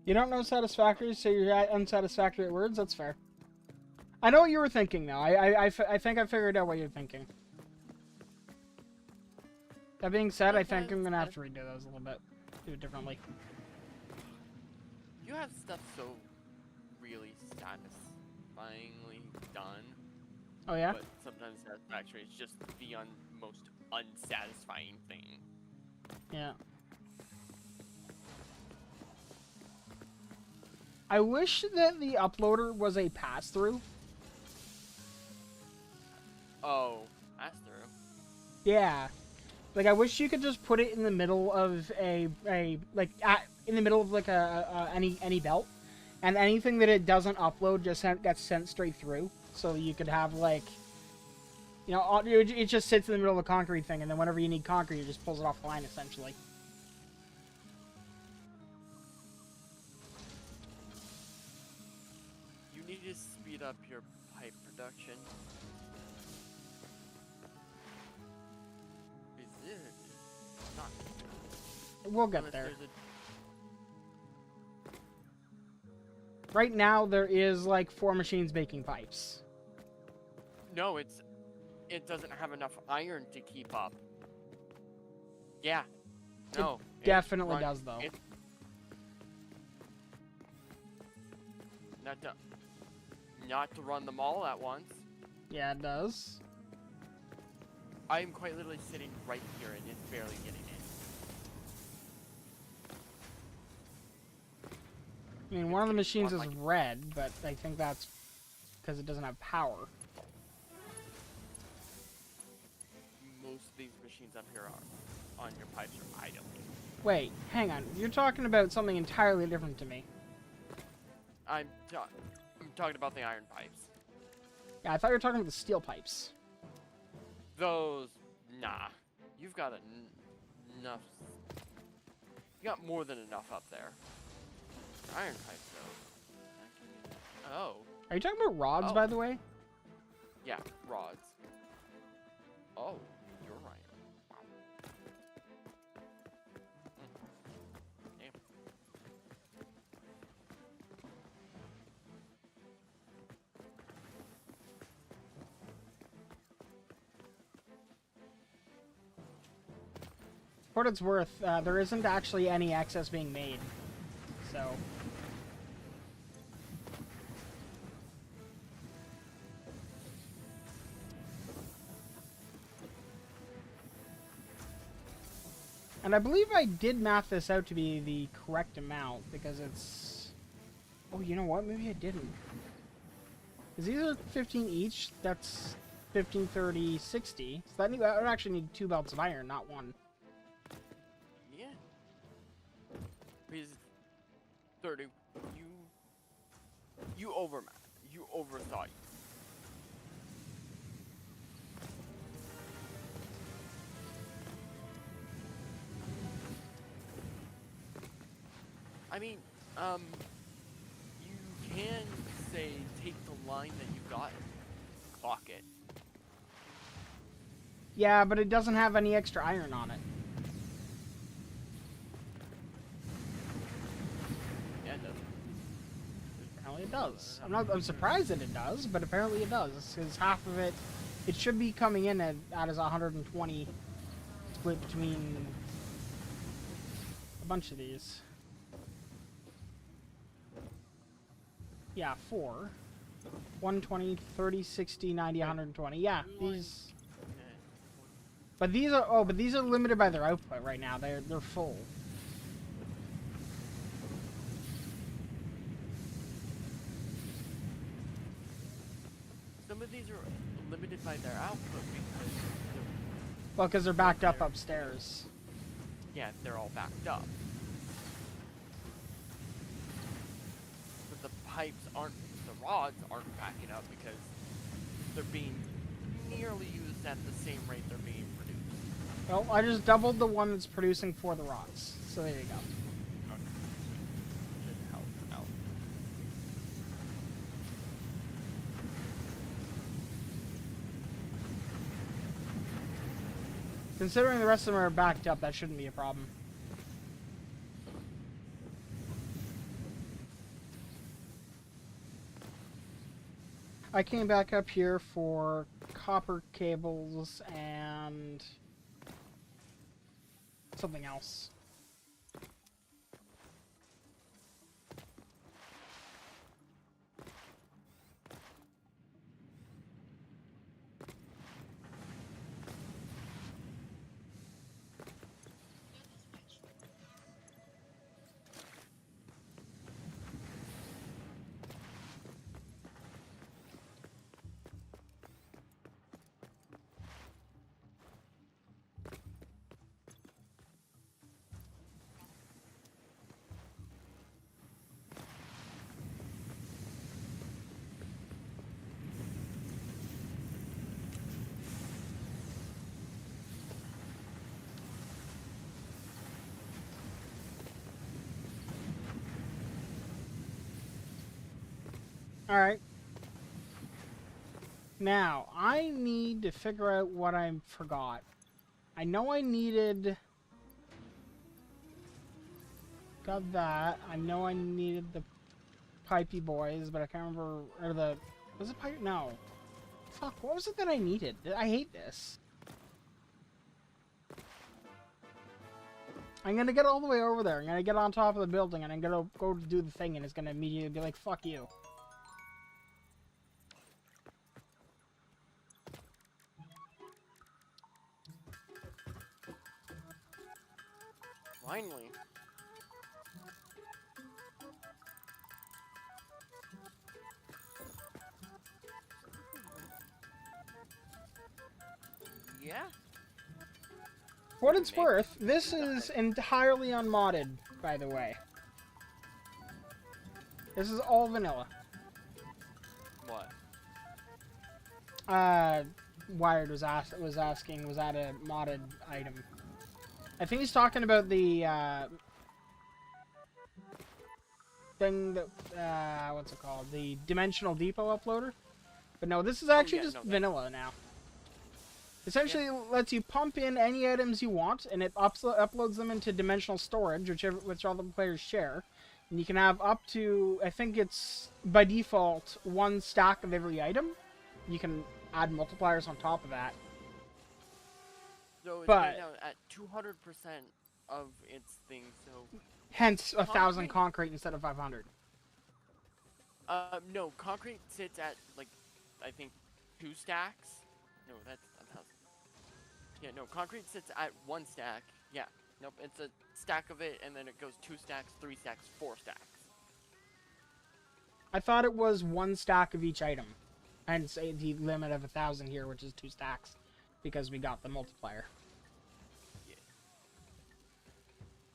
You don't know satisfactory, so you're at unsatisfactory at words? That's fair. I know what you were thinking now. I think I figured out what you're thinking. That being said, I think I'm going to have to redo those a little bit. Do it differently.
You have stuff so really satisfyingly done.
Oh, yeah?
But sometimes satisfactory is just the most unsatisfying thing.
Yeah. I wish that the uploader was a pass-through.
Oh, pass-through?
Yeah. Like, I wish you could just put it in the middle of in the middle of, like, any belt. And anything that it doesn't upload just gets sent straight through. So you could have, like, you know, it just sits in the middle of a concrete thing, and then whenever you need concrete, it just pulls it off the line, essentially.
You need to speed up your pipe production. Is it not?
We'll get
Unless
there.
there's
Right now, there is, like, 4 machines baking pipes.
No, it doesn't have enough iron to keep up. Yeah. No.
Definitely does, though.
Not to run them all at once.
Yeah, it does.
I'm quite literally sitting right here and it's barely getting in.
I mean, one of the machines is red, but I think that's because it doesn't have power.
Most of these machines up here are on your pipes are idling.
Wait, hang on. You're talking about something entirely different to me.
I'm talking about the iron pipes.
Yeah, I thought you were talking about the steel pipes.
Those, nah. You've got enough. You got more than enough up there. Iron pipes, though. Oh.
Are you talking about rods, by the way?
Yeah, rods. Oh, you're right. Wow. Damn.
For what it's worth, there isn't actually any excess being made. So... And I believe I did math this out to be the correct amount, because it's... Oh, you know what? Maybe I didn't. Because these are 15 each. That's 15, 30, 60. So that I would actually need 2 belts of iron, not 1.
Yeah. Because 30, you overmath. You overthought. I mean, you can say take the line that you got and clock it.
Yeah, but it doesn't have any extra iron on it.
Yeah, it does.
Apparently it does. I'm surprised that it does, but apparently it does. Because half of it, it should be coming in at as 120 split between a bunch of these. Yeah, 4. 120, 30, 60, 90, 120. Yeah, these... But these are... but these are limited by their output right now. They're full.
Some of these are limited by their output because...
Well, because they're backed up upstairs.
Yeah, they're all backed up. But the rods aren't backing up because they're being nearly used at the same rate they're being produced.
Well, I just doubled the one that's producing for the rods. So there you go.
Okay. Should help out.
Considering the rest of them are backed up, that shouldn't be a problem. I came back up here for copper cables and something else. Alright. Now, I need to figure out what I forgot. I know I needed... Got that. I know I needed the pipey boys, but I can't remember... Or the... Was it pipe? No. Fuck, what was it that I needed? I hate this. I'm gonna get all the way over there. I'm gonna get on top of the building, and I'm gonna go to do the thing, and it's gonna immediately be like, fuck you.
Finally. Yeah.
For what it's
Make
worth, this
that.
is entirely unmodded, by the way. This is all vanilla.
What?
Wired was asking, was that a modded item? I think he's talking about the thing that what's it called? The Dimensional Depot uploader. But no, this is actually
yeah,
just
no, that-
vanilla now. Essentially, it lets you pump in any items you want, and it uploads them into dimensional storage, which all the players share. And you can have up to, I think it's by default, 1 stack of every item. You can add multipliers on top of that.
So it's
But-
right now at 200% of its thing, so...
Hence, 1,000
Concrete-
concrete instead of 500.
No, concrete sits at, like, I think 2 stacks? No, that's 1,000. Yeah, no, concrete sits at 1 stack. Yeah, nope, it's a stack of it, and then it goes 2 stacks, 3 stacks, 4 stacks.
I thought it was 1 stack of each item. Hence, the limit of 1,000 here, which is 2 stacks. Because we got the multiplier.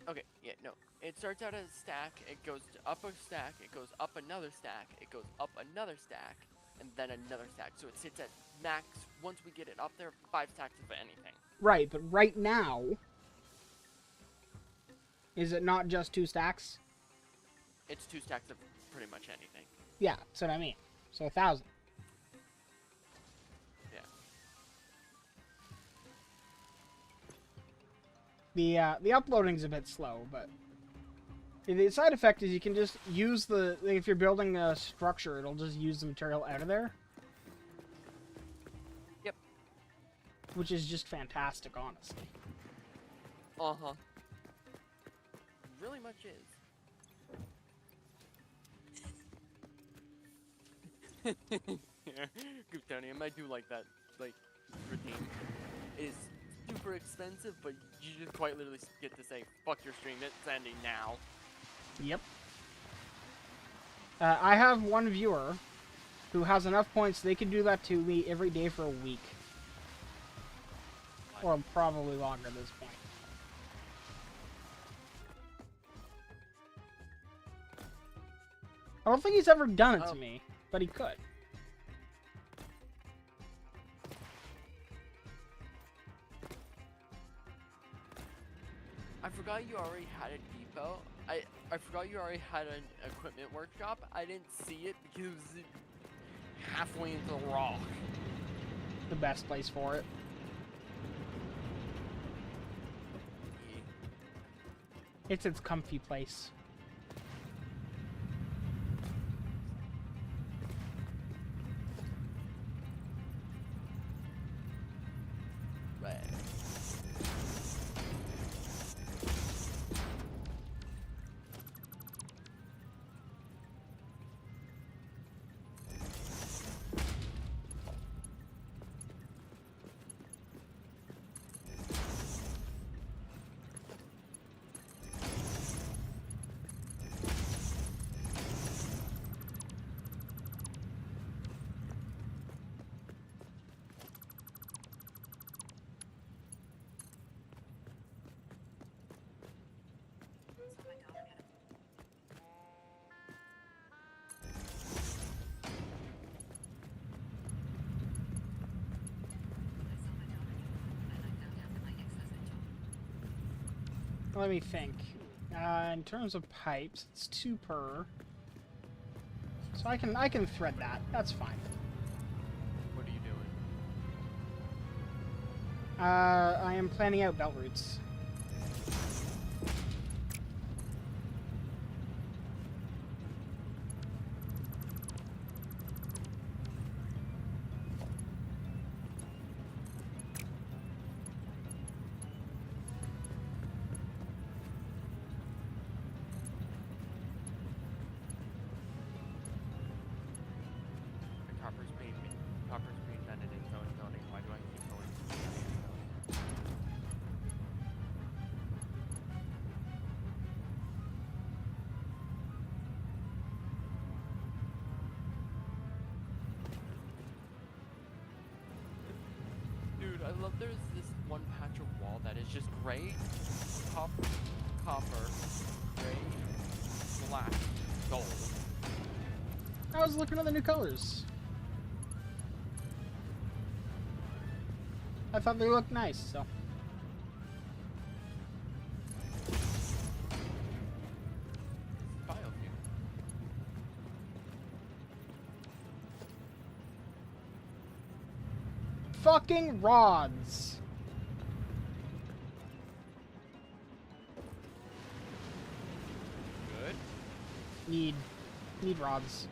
Okay, yeah, no. It starts out as a stack, it goes up a stack, it goes up another stack, it goes up another stack, and then another stack. So it sits at max, once we get it up there, 5 stacks of anything.
Right, but right now... Is it not just 2 stacks?
It's 2 stacks of pretty much anything.
Yeah, that's what I mean. So 1,000.
Yeah.
The uploading's a bit slow, but the side effect is you can just use if you're building a structure, it'll just use the material out of there.
Yep.
Which is just fantastic, honestly.
Uh-huh. Really much is. Yeah, Gooptonium, I do like that, like, routine. Is super expensive, but you just quite literally get to say, fuck your stream, it's ending now.
Yep. I have one viewer who has enough points they can do that to me every day for a week. Or probably longer at this point. I don't think he's ever done it to me, but he could.
I forgot you already had a depot. I forgot you already had an equipment workshop. I didn't see it because it was halfway into the rock.
The best place for it.
Yeah.
It's its comfy place.
Right.
Let me think. In terms of pipes, it's 2 per. So I can thread that. That's fine.
What are you doing?
I am planning out belt routes.
love there's this one patch of wall that is just gray, copper, gray, black, gold.
I was looking at the new colors. I thought they looked nice, so.
Biofuel.
Fucking rods.
Good.
Need rods.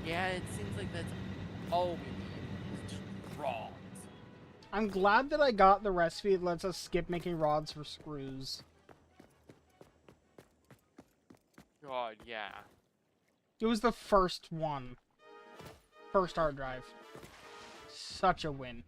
Yeah, it seems like that's all we need. Is just rods.
I'm glad that I got the recipe that lets us skip making rods for screws.
God, yeah.
It was the first one. First hard drive. Such a win.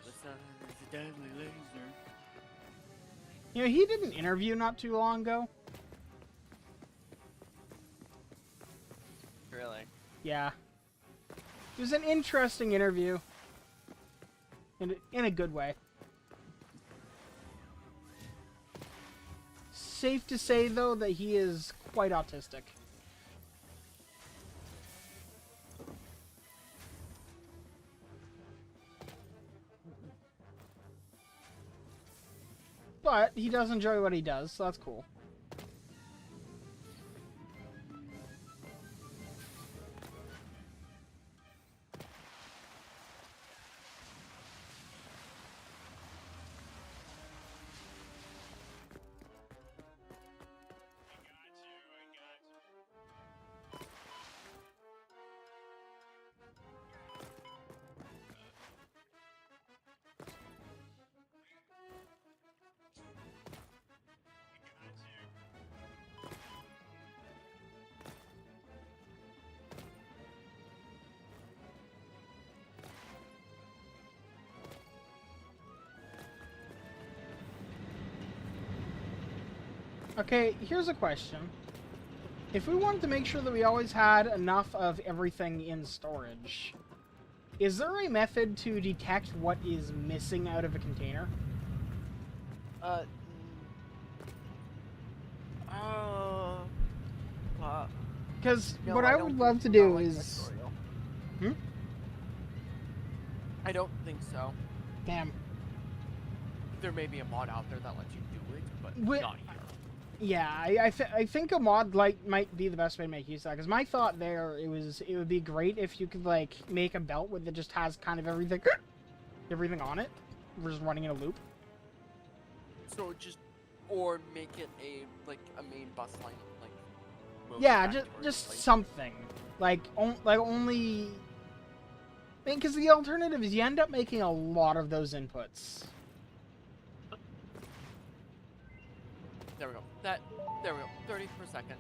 The sun is a deadly laser.
You know, he did an interview not too long ago.
Really?
Yeah. It was an interesting interview. In a good way. Safe to say, though, that he is quite autistic. But he does enjoy what he does, so that's cool. Okay, here's a question. If we wanted to make sure that we always had enough of everything in storage, is there a method to detect what is missing out of a container? Because
No,
what I
don't
would
think
love to
so,
do
not like
is...
Vectorial. I don't think so.
Damn.
There may be a mod out there that lets you do it, but
Wi-
not here.
Yeah, I think a mod might be the best way to make use of that. Because my thought there, it would be great if you could like make a belt that just has kind of everything on it, just running in a loop.
So just, or make it a main bus line, like. move
Yeah,
factory,
just
like-
something like only. I mean, because the alternative is you end up making a lot of those inputs.
There we go. There we go. 30 per second.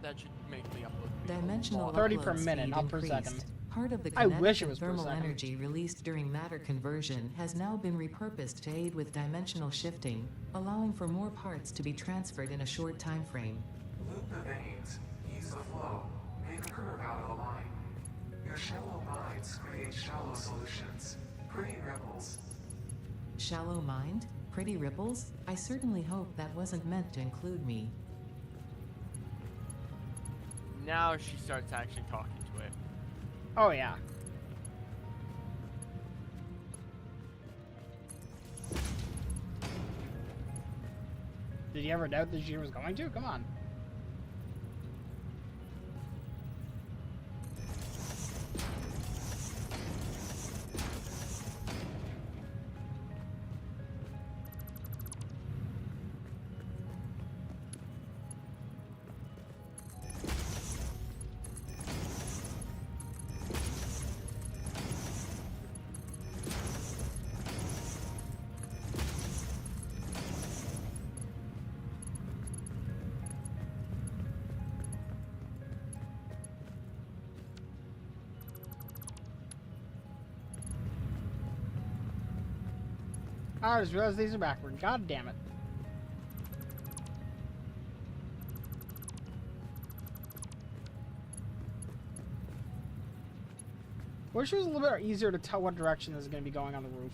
That should make the upload.
Dimensional
30 per
upload
minute,
speed
not per
increased.
second.
Part of the
I
kinetic
wish it
and
was per
thermal
second.
energy released during matter conversion has now been repurposed to aid with dimensional shifting, allowing for more parts to be transferred in a short time frame.
Loop the veins, ease the flow, make a curve out of the line. Your shallow minds create shallow solutions. Pretty ripples.
Shallow mind? Pretty ripples? I certainly hope that wasn't meant to include me.
Now she starts actually talking to it.
Oh yeah. Did you ever doubt that she was going to? Come on. I just realized these are backward. God damn it. Wish it was a little bit easier to tell what direction this is going to be going on the roof.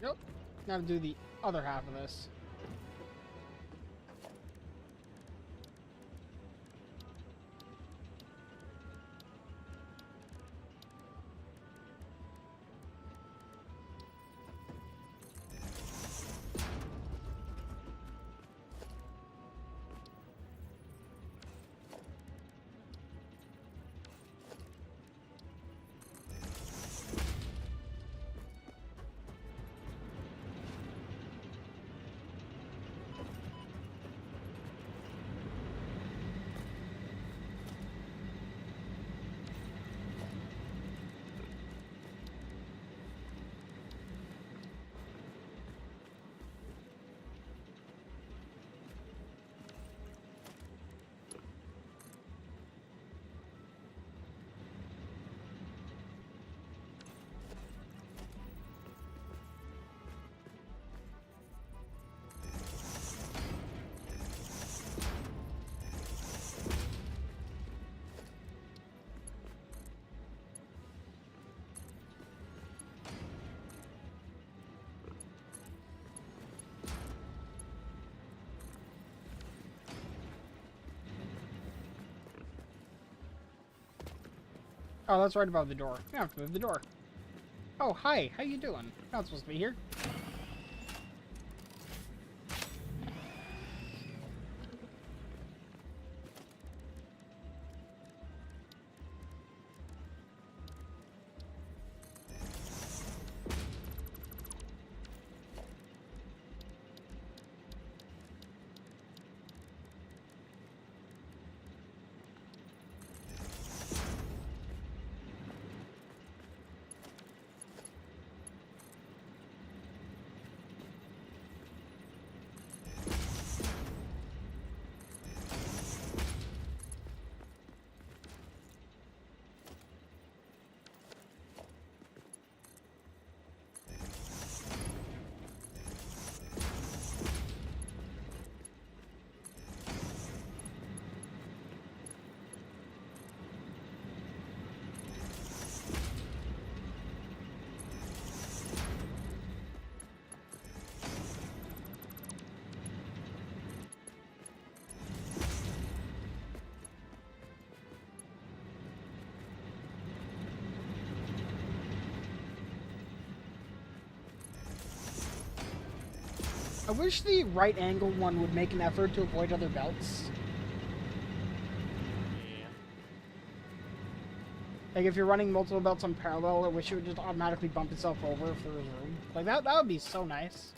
Nope. Now to do the other half of this. Oh, that's right above the door. We have to move the door. Oh, hi. How you doing? You're not supposed to be here. wish the right angle one would make an effort to avoid other belts.
Yeah.
Like if you're running multiple belts on parallel, I wish it would just automatically bump itself over if there was room. Like that would be so nice.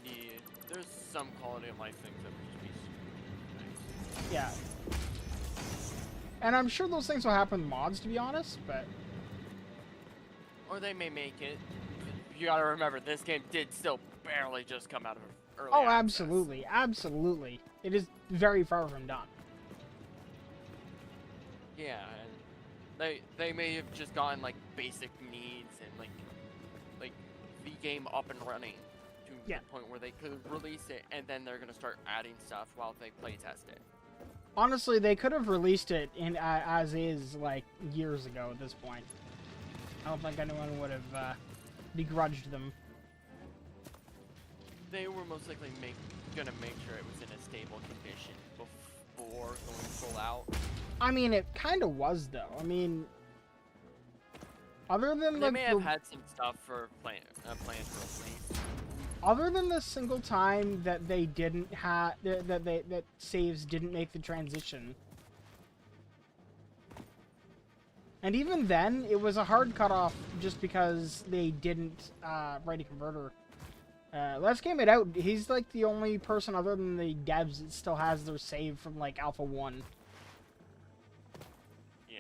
Yeah. There's some quality of life things that would just be nice.
Yeah. And I'm sure those things will happen in mods, to be honest, but...
Or they may make it. You gotta remember, this game did still barely just come out of early
Oh,
access.
absolutely. Absolutely. It is very far from done.
Yeah, and they may have just gotten like basic needs and like the game up and running to
Yeah.
the point where they could release it, and then they're gonna start adding stuff while they play test it.
Honestly, they could have released it in as is, like, years ago at this point. I don't think anyone would have begrudged them.
They were most likely gonna make sure it was in a stable condition before going full out.
I mean, it kind of was, though. I mean, other than
They
like
may have had some stuff for plans for release.
other than the single time that they didn't have that saves didn't make the transition, and even then, it was a hard cutoff just because they didn't write a converter. Let's game it out. He's like the only person other than the devs that still has their save from like Alpha 1.
Yeah.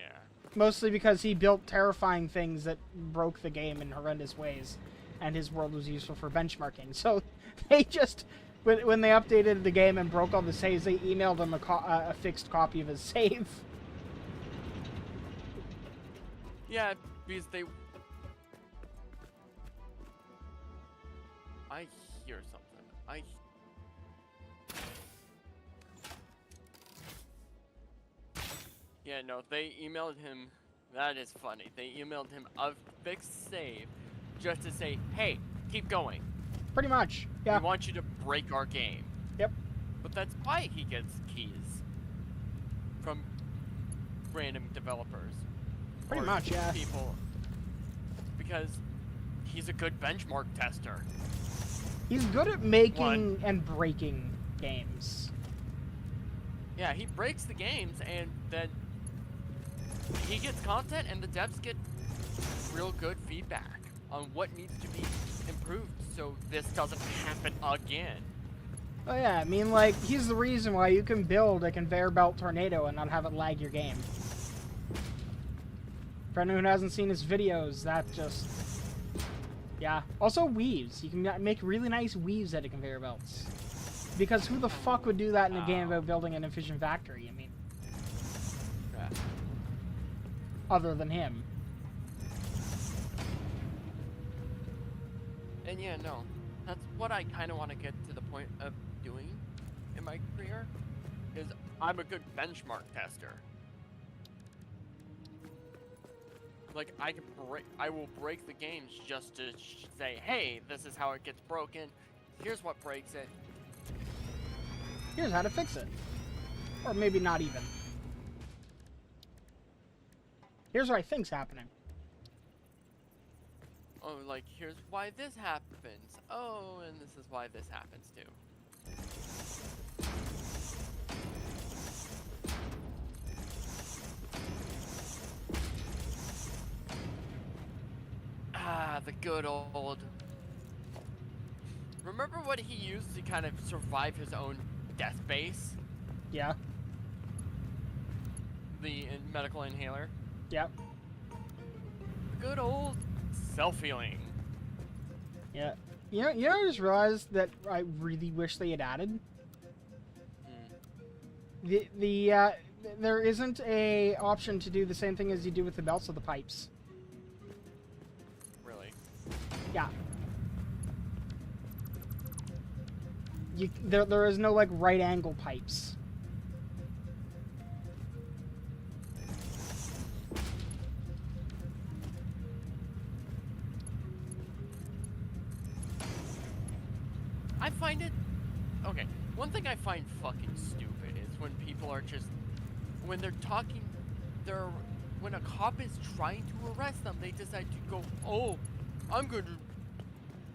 Mostly because he built terrifying things that broke the game in horrendous ways, and his world was useful for benchmarking. So they just, when they updated the game and broke all the saves, they emailed him a fixed copy of his save.
Yeah, because they... I hear something. Yeah, no, they emailed him... That is funny. They emailed him a fixed save just to say, hey, keep going.
Pretty much, yeah.
We want you to break our game.
Yep.
But that's why he gets keys from random developers.
Pretty
or
much, yeah.
People, because he's a good benchmark tester.
He's good at making
One.
and breaking games.
Yeah, he breaks the games, and then he gets content, and the devs get real good feedback on what needs to be improved so this doesn't happen again.
Oh yeah, I mean, like, he's the reason why you can build a conveyor belt tornado and not have it lag your game. For anyone who hasn't seen his videos, that just... Yeah. Also, weaves. You can make really nice weaves out of conveyor belts. Because who the fuck would do that in a game about building an efficient factory? I mean...
Yeah.
Other than him.
And yeah, no, that's what I kind of want to get to the point of doing in my career, is I'm a good benchmark tester. Like, I will break the games just to say, hey, this is how it gets broken, here's what breaks it.
Here's how to fix it. Or maybe not even. Here's what I think's happening.
Oh, like, here's why this happens. Oh, and this is why this happens too. Ah, the good old... Remember what he used to kind of survive his own death base?
Yeah.
The medical inhaler?
Yep.
Good old self-healing.
Yeah. You know, I just realized that I really wish they had added? There isn't a option to do the same thing as you do with the belts of the pipes.
Really?
Yeah. There is no, like, right angle pipes.
I find it... Okay, one thing I find fucking stupid is when people are just... When they're talking... When a cop is trying to arrest them, they decide to go, oh, I'm going to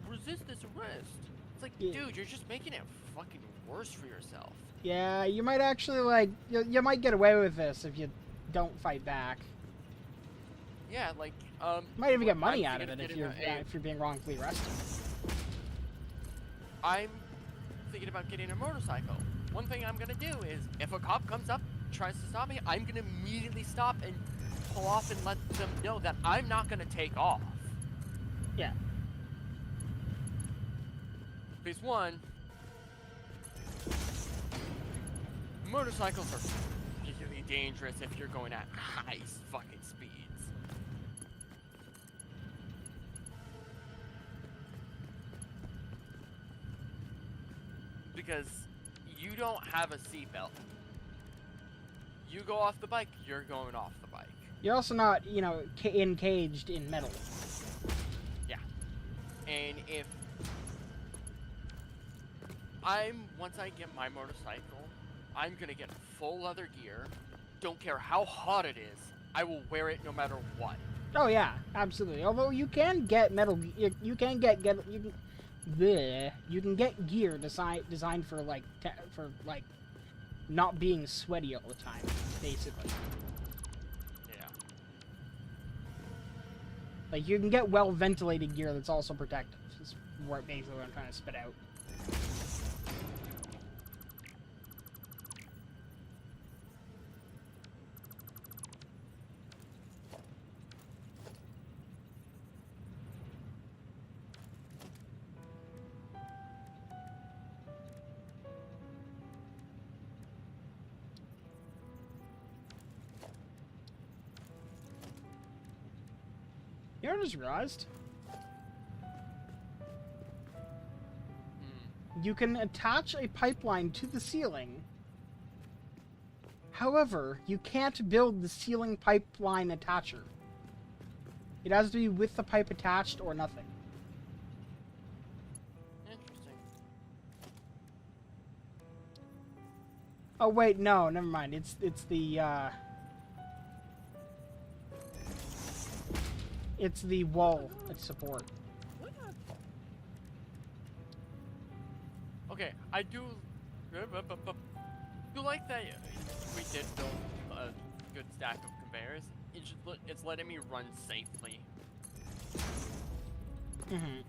resist this arrest. It's like,
Yeah.
dude, you're just making it fucking worse for yourself.
Yeah, you might actually, like, you might get away with this if you don't fight back.
Yeah, like,
You might even get
I'm
money out of
thinking
it
getting
if you're being wrongfully arrested.
I'm thinking about getting a motorcycle. One thing I'm gonna do is, if a cop comes up, tries to stop me, I'm gonna immediately stop and pull off and let them know that I'm not gonna take off.
Yeah.
Because one, motorcycles are really dangerous if you're going at high fucking speeds. Because you don't have a seatbelt. You go off the bike, you're going off the bike.
You're also not, you know, encaged in metal.
Yeah. And if once I get my motorcycle, I'm gonna get full leather gear. Don't care how hot it is, I will wear it no matter what.
Oh yeah, absolutely. Although you can get metal, you can get you can get gear designed for like not being sweaty all the time, basically.
Yeah.
Like you can get well ventilated gear that's also protective. Is basically what I'm trying to spit out. You know what I just realized? You can attach a pipeline to the ceiling. However, you can't build the ceiling pipeline attacher. It has to be with the pipe attached or nothing.
Interesting.
Oh wait, no, never mind. It's the wall support.
Okay, I do like that we did build a good stack of conveyors. It's letting me run safely.
Mm-hmm.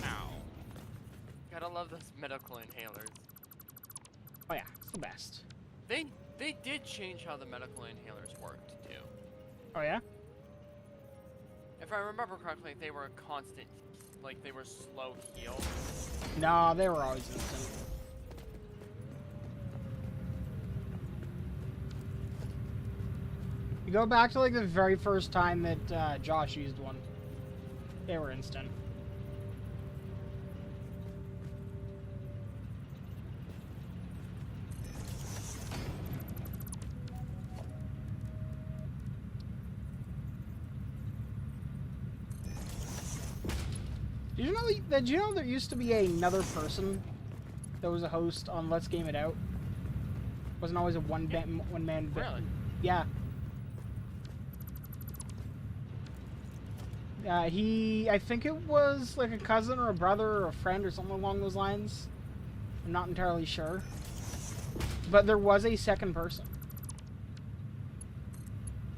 Ow. Gotta love those medical inhalers.
Oh yeah, it's the best.
They did change how the medical inhalers worked too.
Oh yeah?
If I remember correctly, they were a constant, like they were slow heal.
No, they were always instant. You go back to like the very first time that Josh used one. They were instant. Did you know there used to be another person that was a host on Let's Game It Out? Wasn't always a one man.
Really?
Yeah. I think it was like a cousin or a brother or a friend or something along those lines. I'm not entirely sure. But there was a second person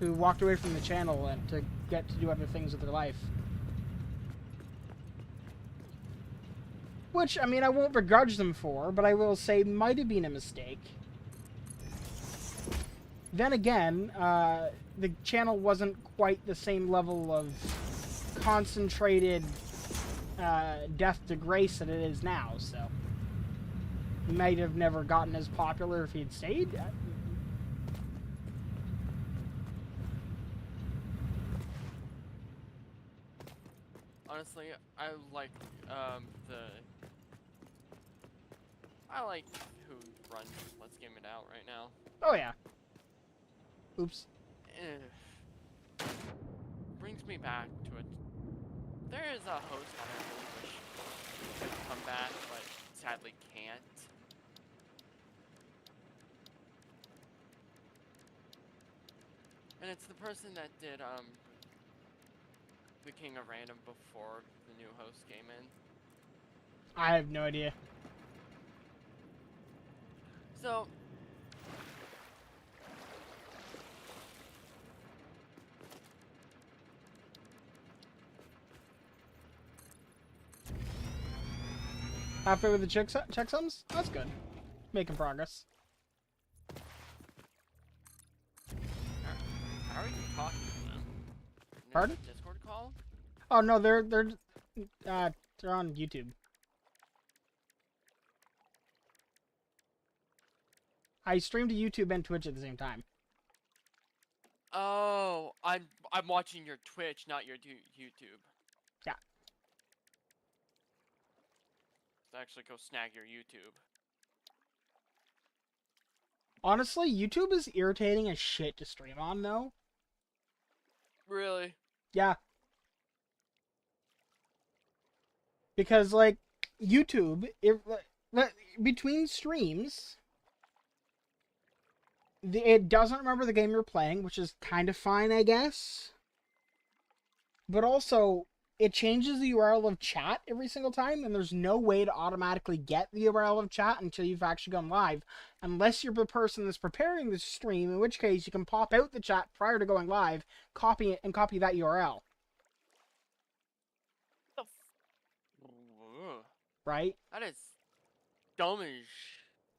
who walked away from the channel and to get to do other things with their life. Which, I mean, I won't begrudge them for, but I will say might have been a mistake. Then again, the channel wasn't quite the same level of concentrated death to grace that it is now, so he might have never gotten as popular if he'd stayed.
Honestly, I like I like who runs Let's Game It Out right now.
Oh yeah. Oops.
Brings me back to it. There is a host I really wish could come back, but sadly can't. And it's the person that did the King of Random before the new host came in.
I have no idea.
So
Halfway with the checksums? That's good. Making progress.
how are you talking to them?
Pardon?
Discord call?
Oh no, they're on YouTube. I stream to YouTube and Twitch at the same time.
Oh, I'm watching your Twitch, not your YouTube.
Yeah.
So actually go snag your YouTube.
Honestly, YouTube is irritating as shit to stream on, though.
Really?
Yeah. Because, like, YouTube, between streams, it doesn't remember the game you're playing, which is kind of fine, I guess. But also, it changes the URL of chat every single time, and there's no way to automatically get the URL of chat until you've actually gone live, unless you're the person that's preparing the stream, in which case you can pop out the chat prior to going live, copy it, and copy that URL. Right?
That is dumb as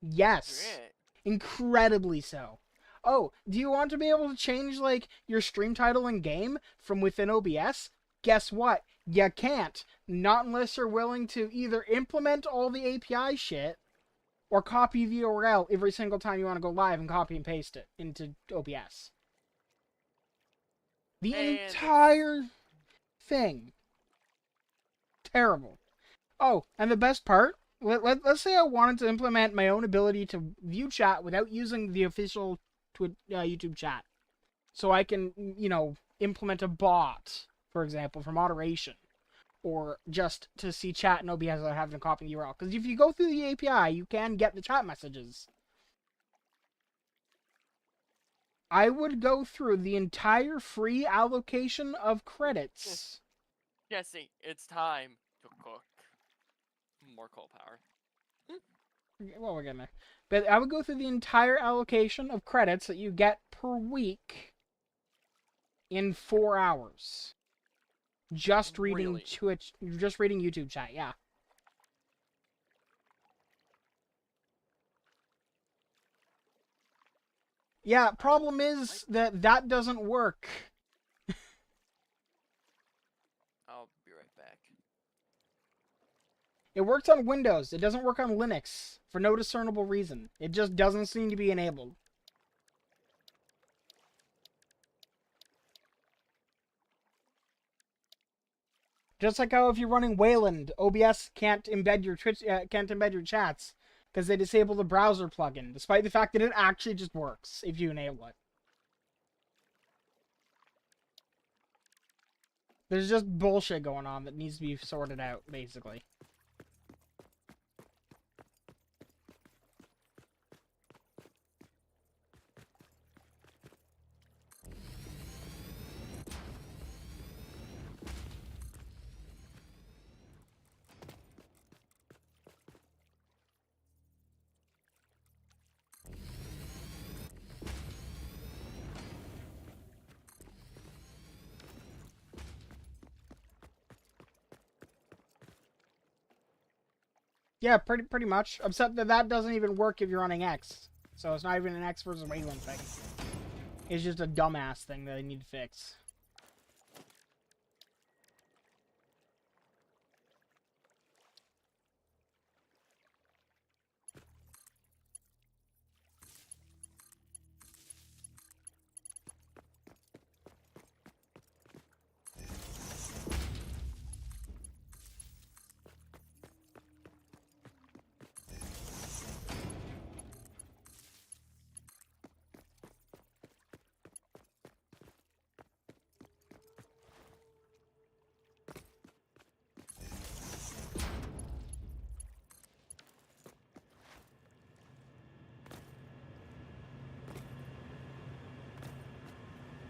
Yes.
shit.
Incredibly so. Oh, do you want to be able to change, like, your stream title in game from within OBS? Guess what? You can't. Not unless you're willing to either implement all the API shit or copy the URL every single time you want to go live and copy and paste it into OBS. The entire thing. Terrible. Oh, and the best part, let's say I wanted to implement my own ability to view chat without using the official YouTube chat. So I can, you know, implement a bot, for example, for moderation. Or just to see chat in OBS without having to copy the URL. Because if you go through the API, you can get the chat messages. I would go through the entire free allocation of credits.
Jesse, it's time to cook. More coal power.
Well, we're getting there. But I would go through the entire allocation of credits that you get per week in 4 hours. Just reading
Really?
Twitch, just reading YouTube chat, yeah. Yeah, problem is that doesn't work.
I'll be right back.
It works on Windows. It doesn't work on Linux for no discernible reason. It just doesn't seem to be enabled. Just like how if you're running Wayland, OBS can't embed your chats because they disable the browser plugin, despite the fact that it actually just works if you enable it. There's just bullshit going on that needs to be sorted out, basically. Yeah, pretty much. Except that that doesn't even work if you're running X. So it's not even an X versus Wayland thing. It's just a dumbass thing that I need to fix.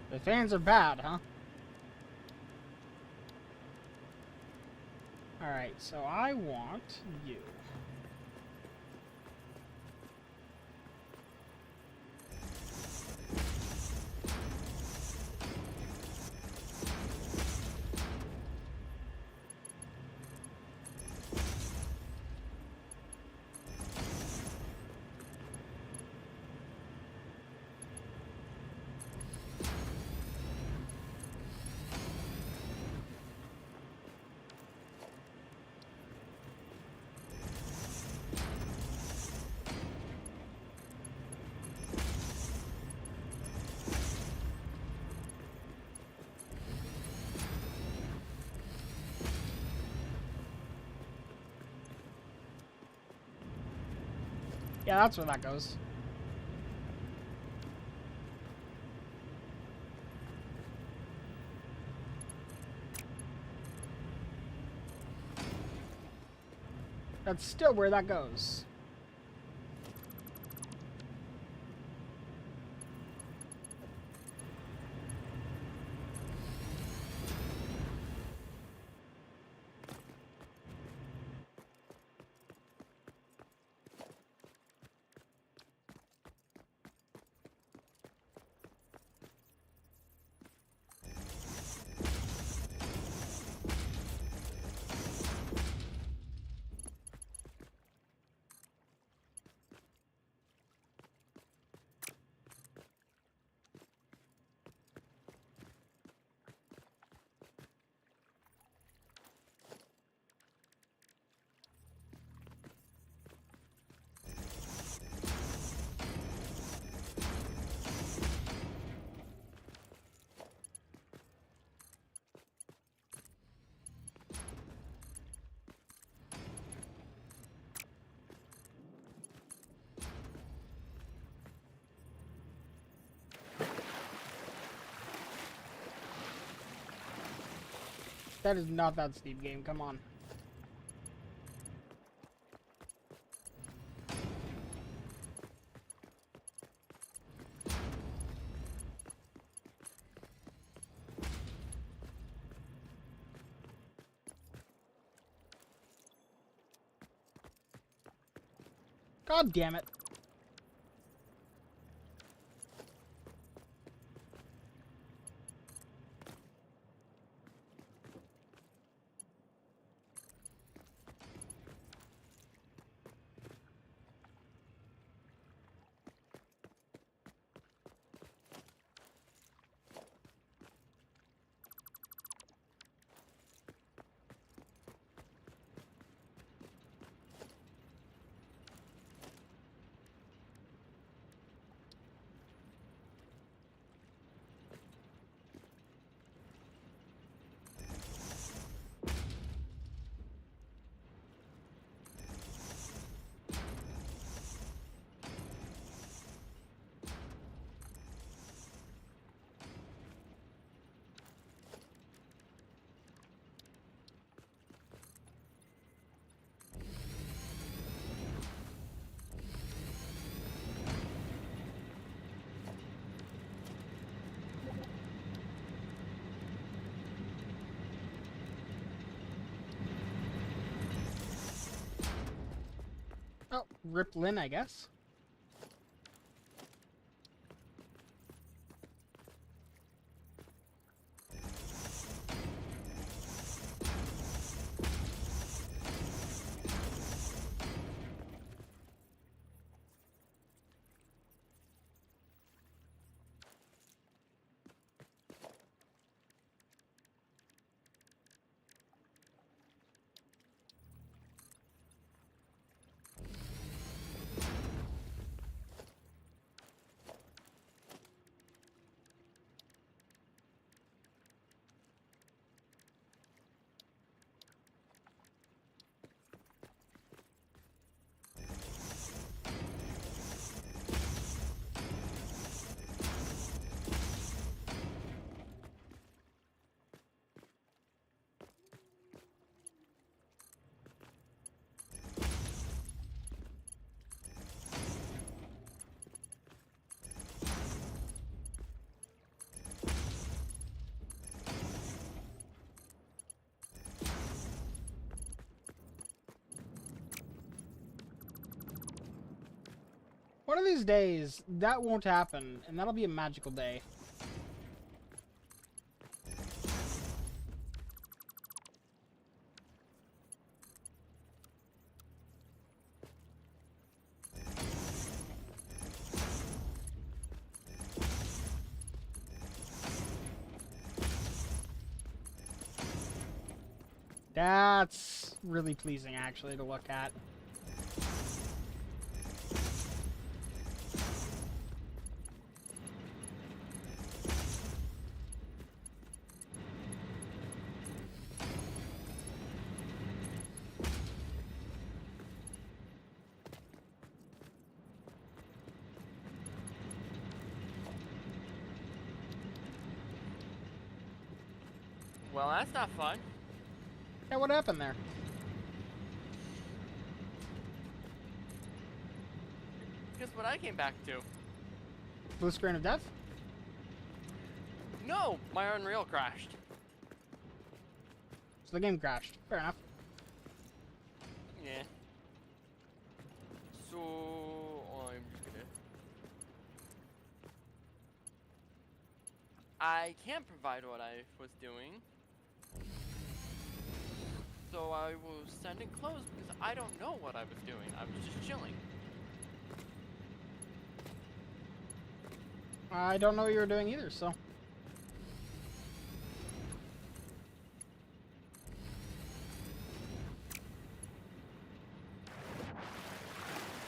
The fans are bad, huh? Alright, so I want you. Yeah, that's where that goes. That's still where that goes. That is not that steep, game. Come on. God damn it. Oh, Rip Lynn, I guess. One of these days, that won't happen, and that'll be a magical day. That's really pleasing, actually, to look at.
Well, that's not fun.
Yeah, what happened there?
Guess what I came back to?
Blue screen of death?
No, my Unreal crashed.
So the game crashed. Fair enough.
Yeah. So I'm just gonna. I can't provide what I was doing. So I will send it closed because I don't know what I was doing. I was just chilling.
I don't know what you were doing either, so.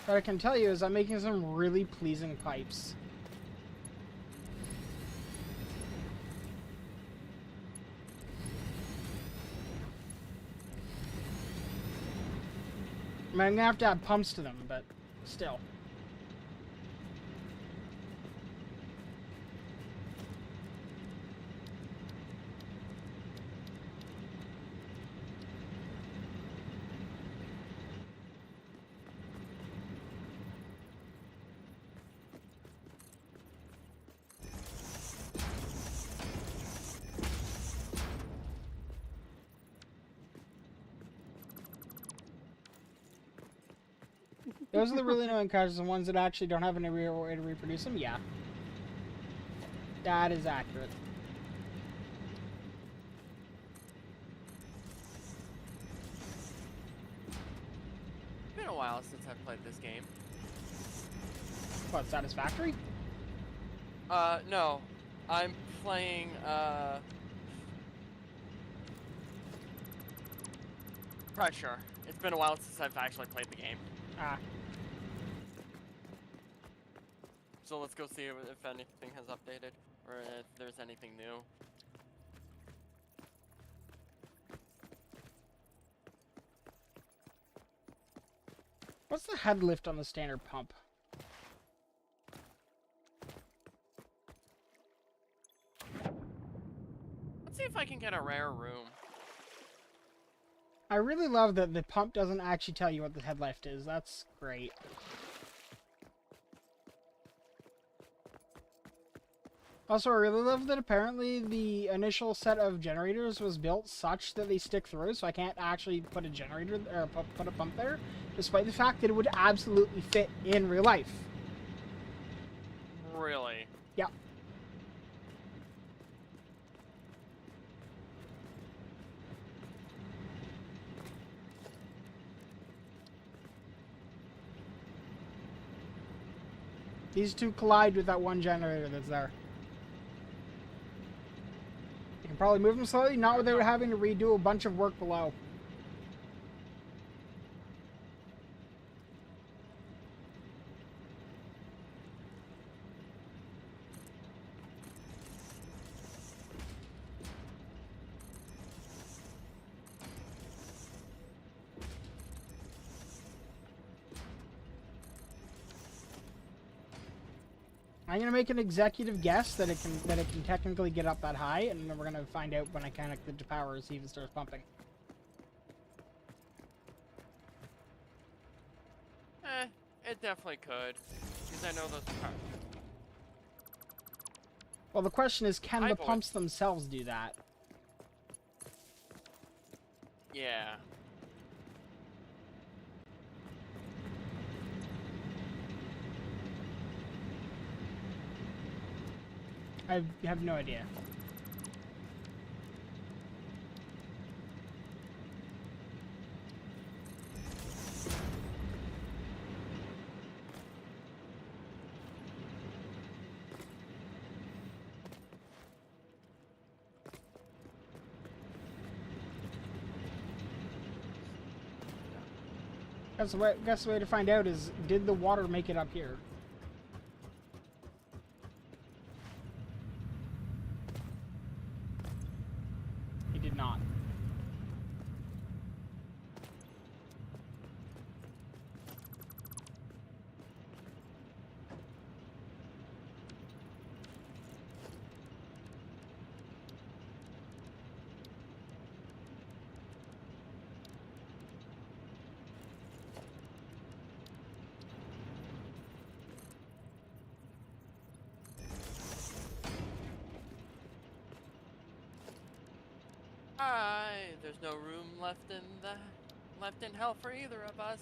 What I can tell you is I'm making some really pleasing pipes. I mean, I'm gonna have to add pumps to them, but still. Those are the really annoying cars, the ones that actually don't have any real way to reproduce them? Yeah. That is accurate.
It's been a while since I've played this game.
What, Satisfactory?
No. I'm playing, Pressure. It's been a while since I've actually played the game.
Ah.
So let's go see if anything has updated, or if there's anything new.
What's the head lift on the standard pump?
Let's see if I can get a rare room.
I really love that the pump doesn't actually tell you what the head lift is. That's great. Also, I really love that apparently the initial set of generators was built such that they stick through, so I can't actually put a generator or put a pump there, despite the fact that it would absolutely fit in real life.
Really?
Yeah. These two collide with that one generator that's there. You can probably move them slowly, not without having to redo a bunch of work below. I'm gonna make an executive guess that it can technically get up that high, and then we're gonna find out when I connect it to power and see if it starts pumping.
It definitely could, because I know those.
Well, the question is, can the
I've always-
pumps themselves do that?
Yeah.
I have no idea. Guess the way to find out is, did the water make it up here? It did not.
There's no room left in hell for either of us.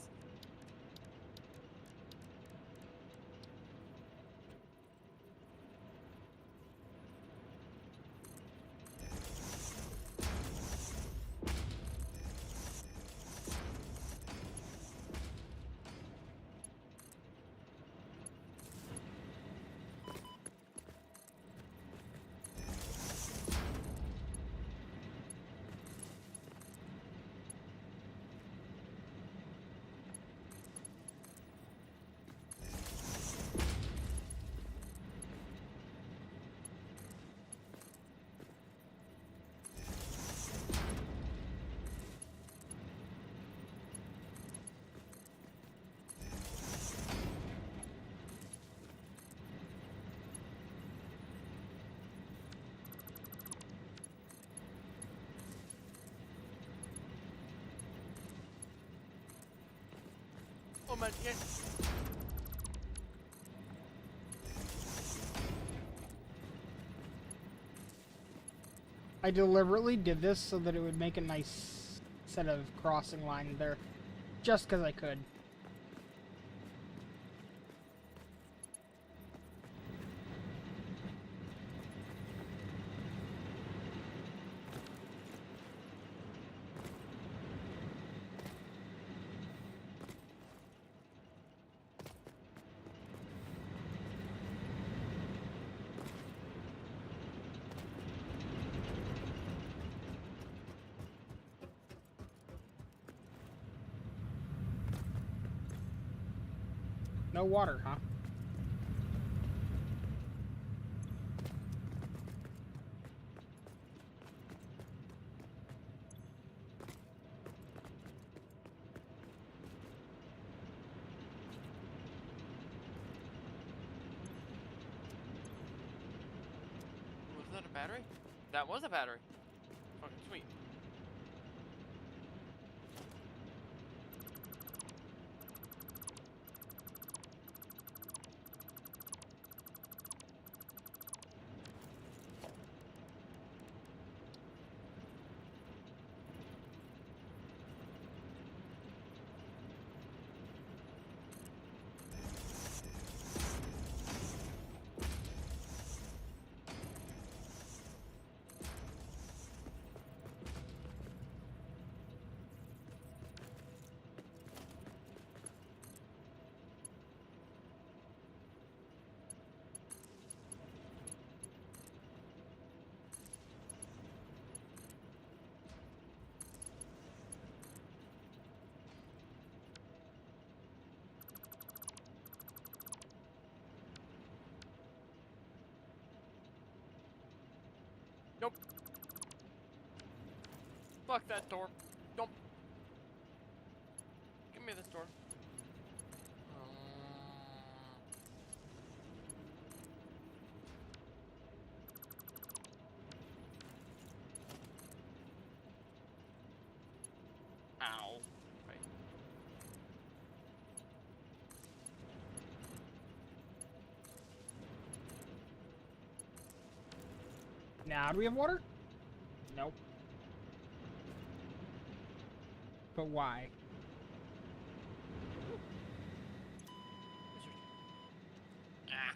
Oh man, yeah.
I deliberately did this so that it would make a nice set of crossing lines there, just because I could. No water, huh?
Was that a battery? That was a battery. Fucking sweet. Nope. Fuck that door. Nope. Give me this door. Ow. Right.
Now, do we have water? Nope. But why?
Ah.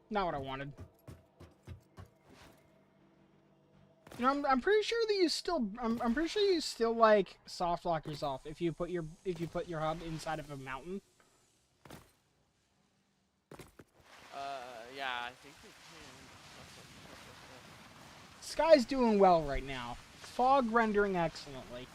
Not what I wanted. You know, I'm pretty sure that you still I'm pretty sure you still like soft lock yourself if you put your hub inside of a mountain.
Yeah, I think we can.
Sky's doing well right now. Fog rendering excellently.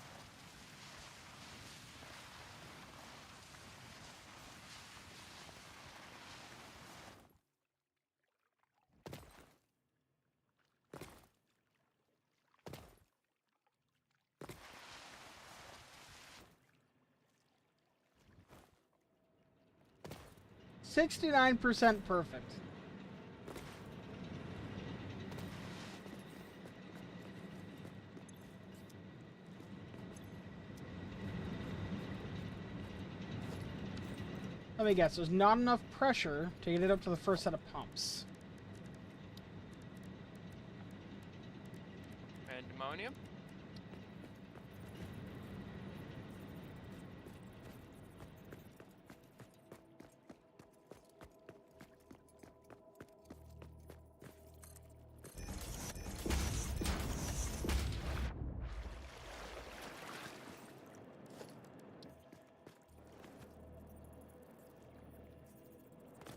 %69 perfect. Let me guess, there's not enough pressure to get it up to the first set of pumps.
Pandemonium?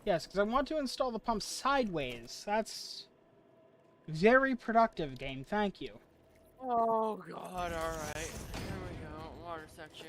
Yes, because I want to install the pump sideways. That's very productive, game. Thank you.
Oh god, alright. Here we go. Water section.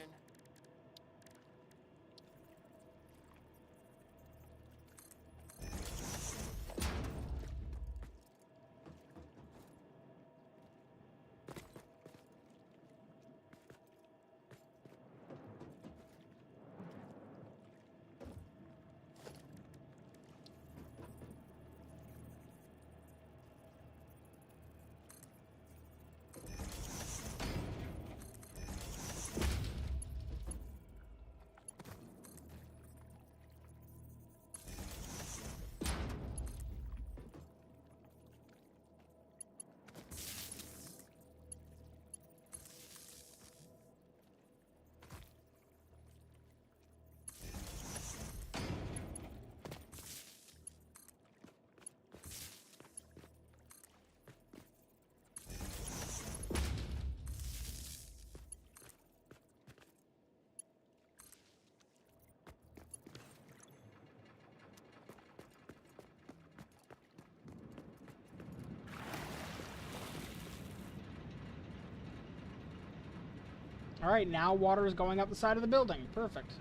Alright, now water is going up the side of the building. Perfect.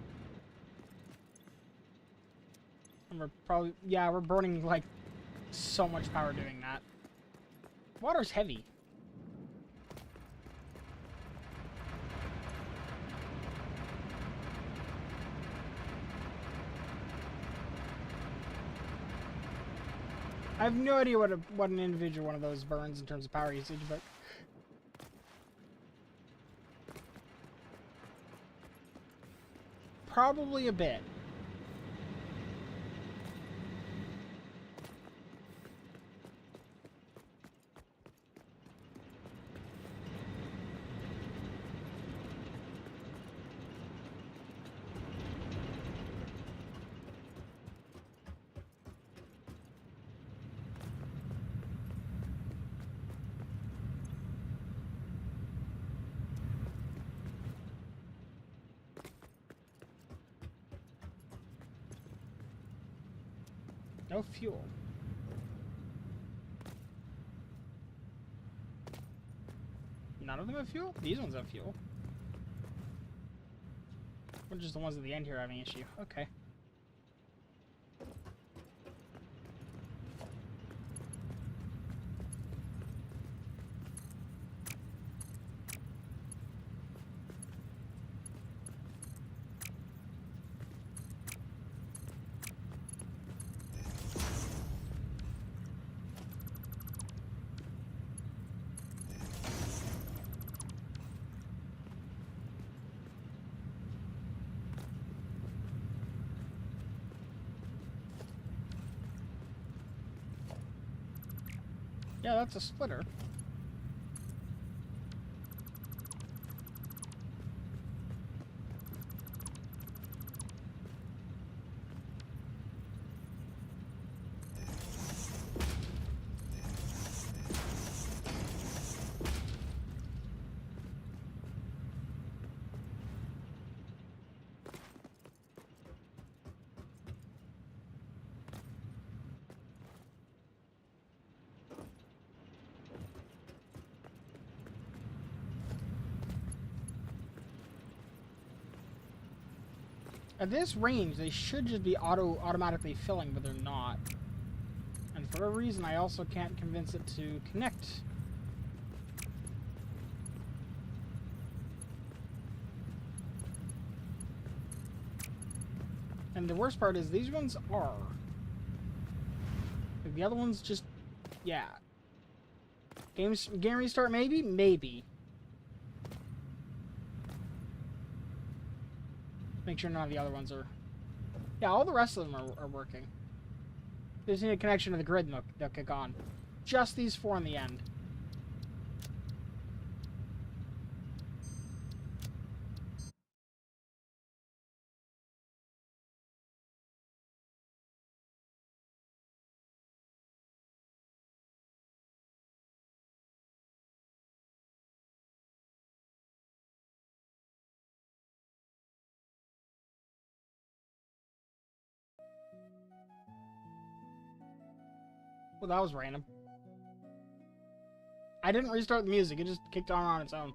And we're probably... Yeah, we're burning, like, so much power doing that. Water's heavy. I have no idea what an individual one of those burns in terms of power usage, but... Probably a bit. No fuel. None of them have fuel? These ones have fuel. Or just the ones at the end here having issue. Okay. Yeah, that's a splitter. At this range, they should just be automatically filling, but they're not. And for a reason, I also can't convince it to connect. And the worst part is these ones are. Like the other ones just, yeah. Game restart maybe? Maybe. Make sure none of the other ones are... Yeah, all the rest of them are working. They just need a connection to the grid and they'll kick on. Just these 4 in the end. Well, that was random. I didn't restart the music, it just kicked on its own.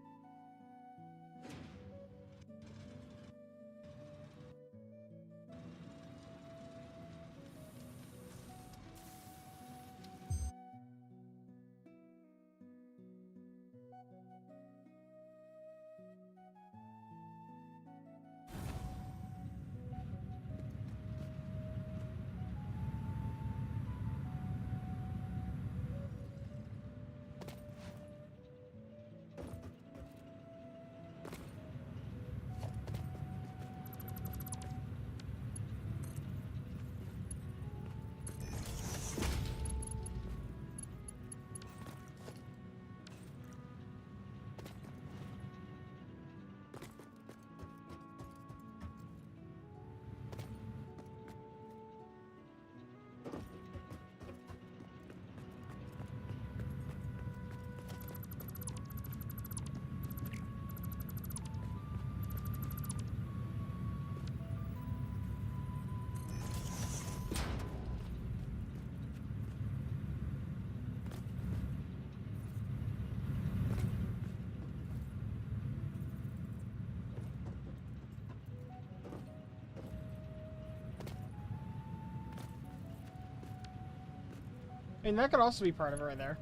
I mean, that could also be part of it right there.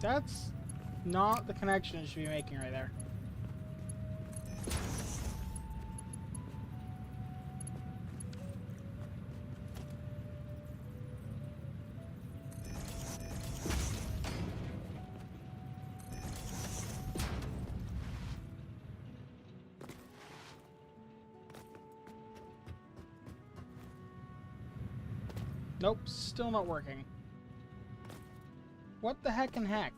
That's not the connection it should be making right there. Nope, still not working. What the heck and heck?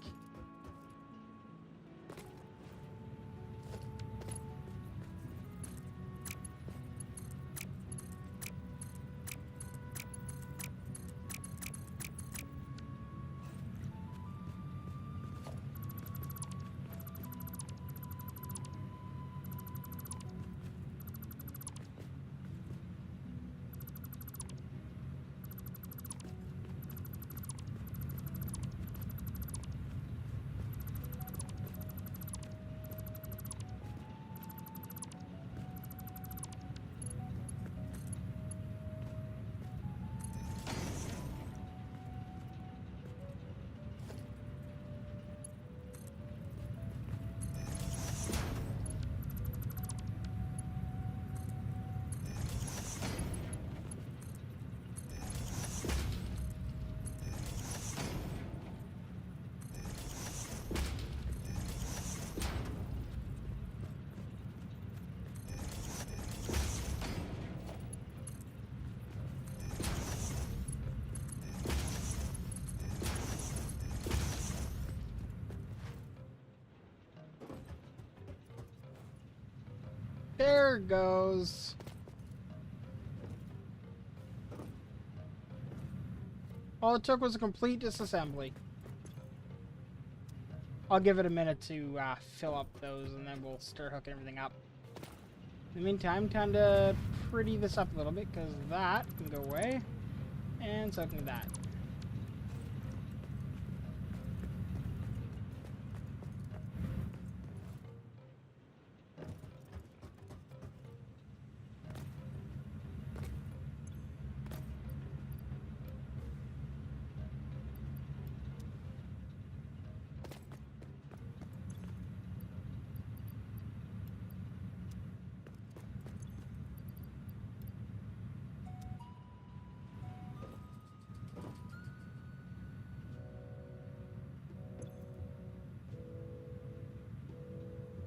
There it goes. All it took was a complete disassembly. I'll give it a minute to fill up those, and then we'll start hooking everything up. In the meantime, time to pretty this up a little bit, because that can go away, and so can that.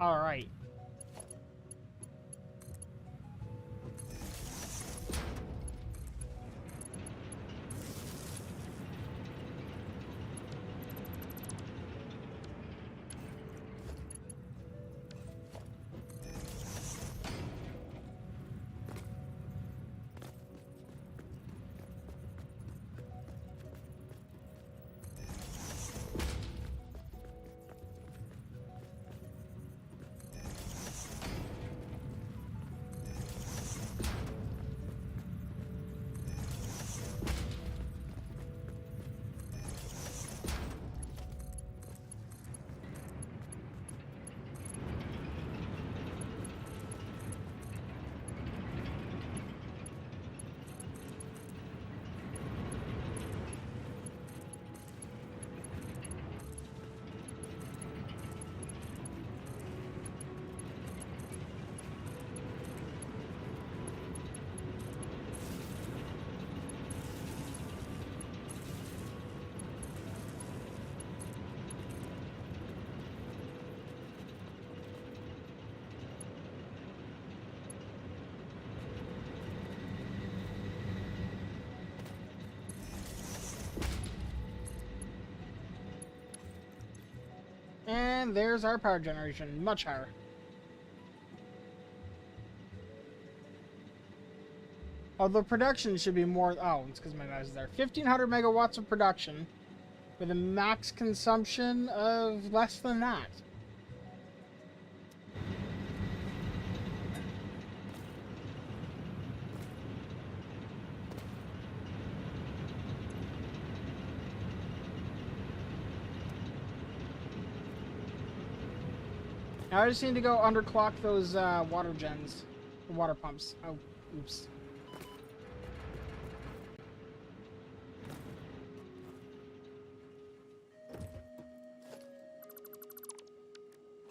All right. And there's our power generation, much higher. Although production should be more... Oh, it's because my mouse is there. 1,500 megawatts of production with a max consumption of less than that. Now I just need to go underclock those water gens, the water pumps. Oh, oops.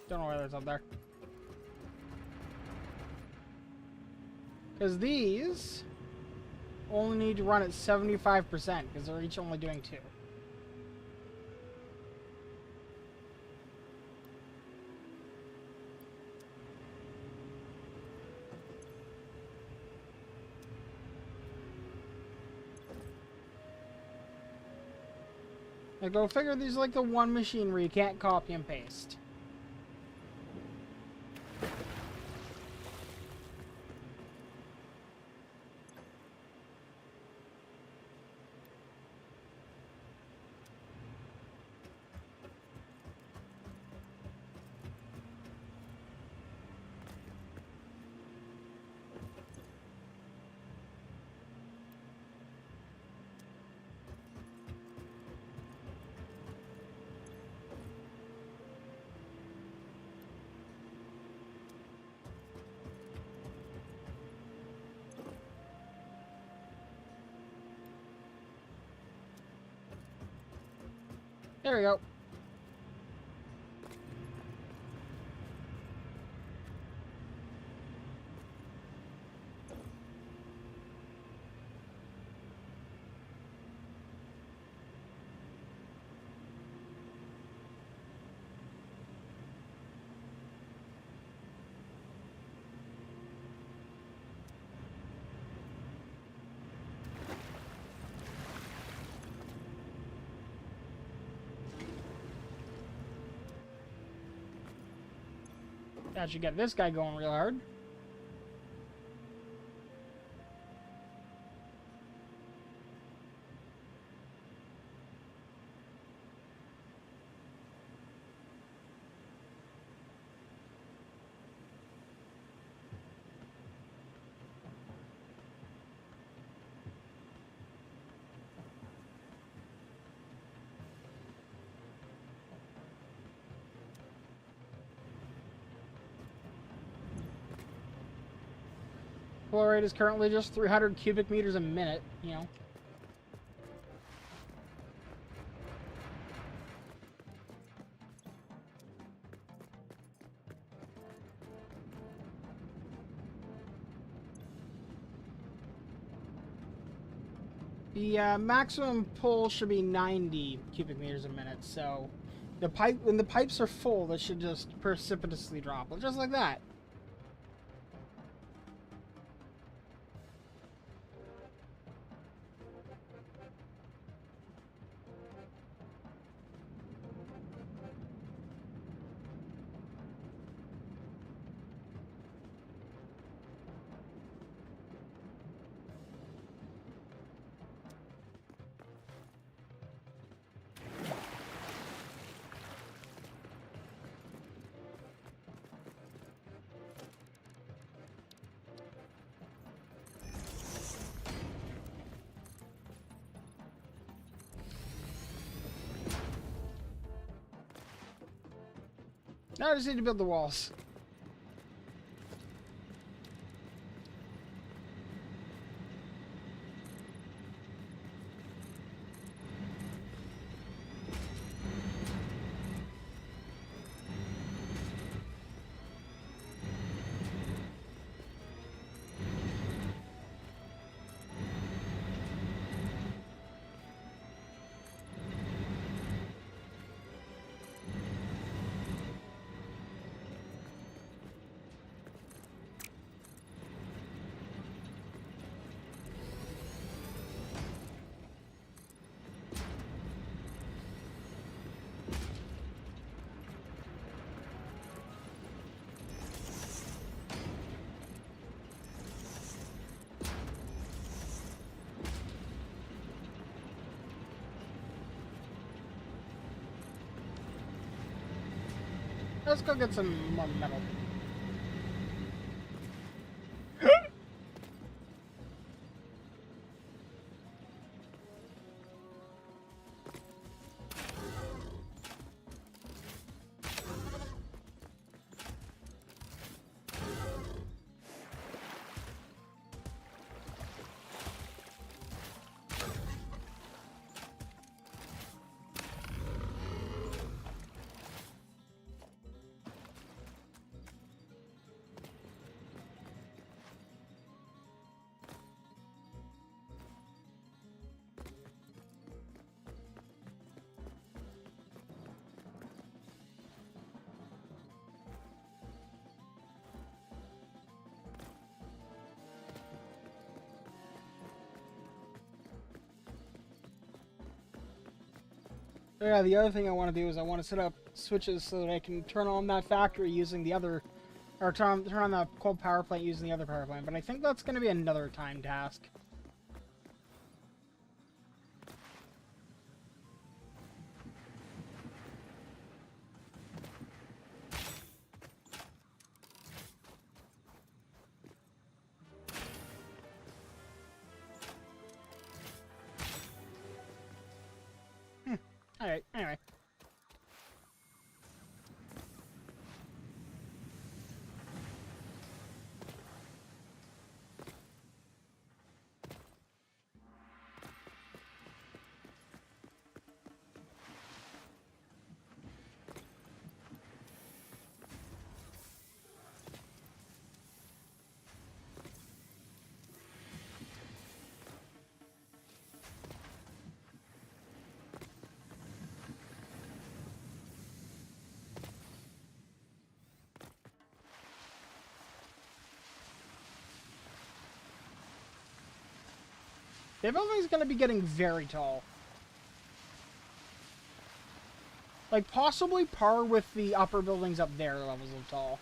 Don't know why that's up there. Because these only need to run at 75% because they're each only doing 2. Now go figure these are like the one machine where you can't copy and paste. There we go. That should get this guy going real hard. Flow rate is currently just 300 cubic meters a minute, you know. The maximum pull should be 90 cubic meters a minute, so when the pipes are full, this should just precipitously drop, just like that. Now I just need to build the walls. Let's go get some more metal. Yeah, the other thing I want to do is I want to set up switches so that I can turn on that factory using the other, or turn on the coal power plant using the other power plant, but I think that's going to be another time task. Alright, anyway. The building's going to be getting very tall. Like, possibly par with the upper buildings up there levels of tall.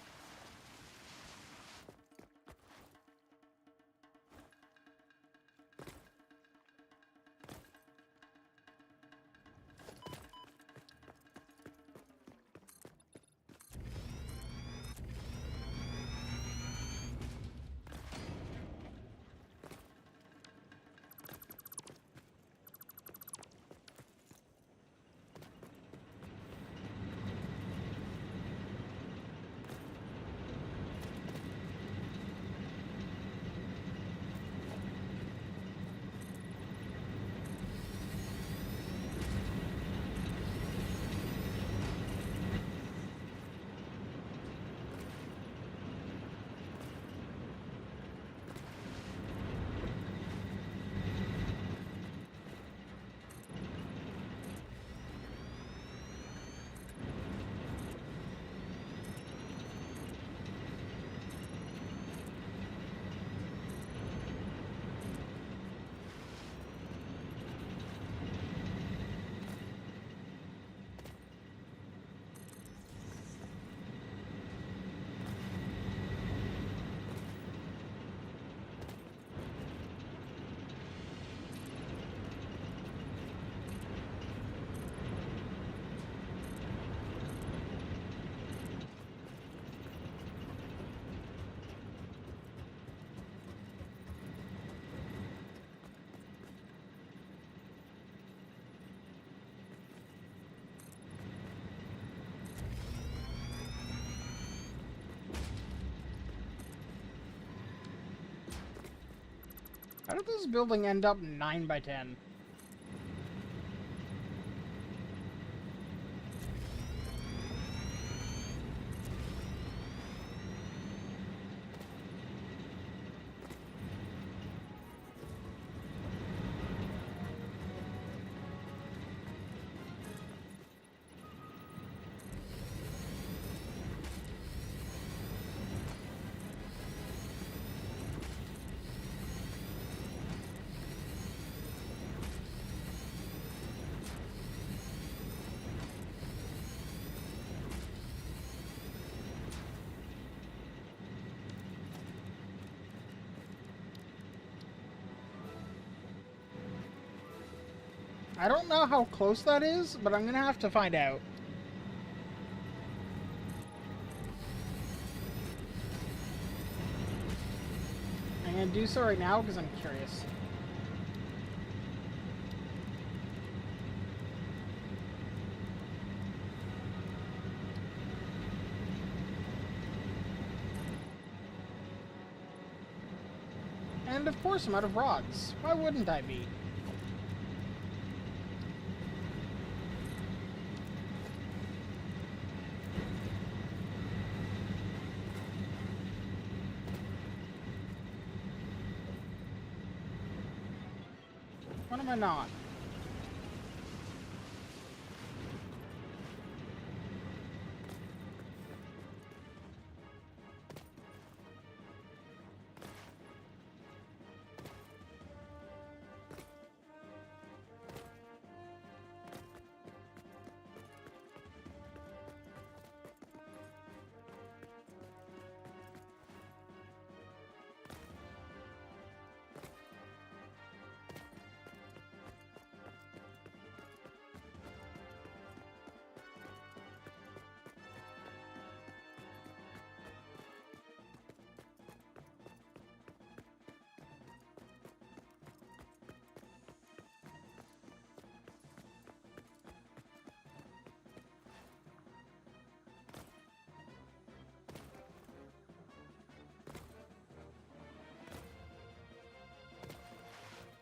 How did this building end up 9 by 10? I don't know how close that is, but I'm gonna have to find out. I'm gonna do so right now because I'm curious. And of course I'm out of rods. Why wouldn't I be? What am I not?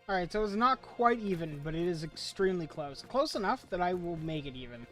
Alright, so it's not quite even, but it is extremely close. Close enough that I will make it even.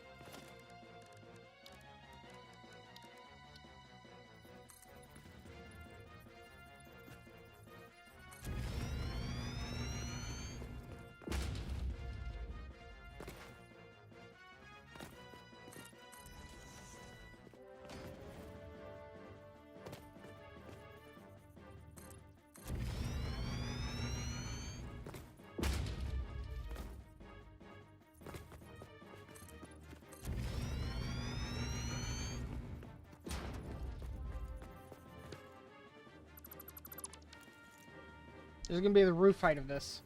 This is gonna be the roof height of this.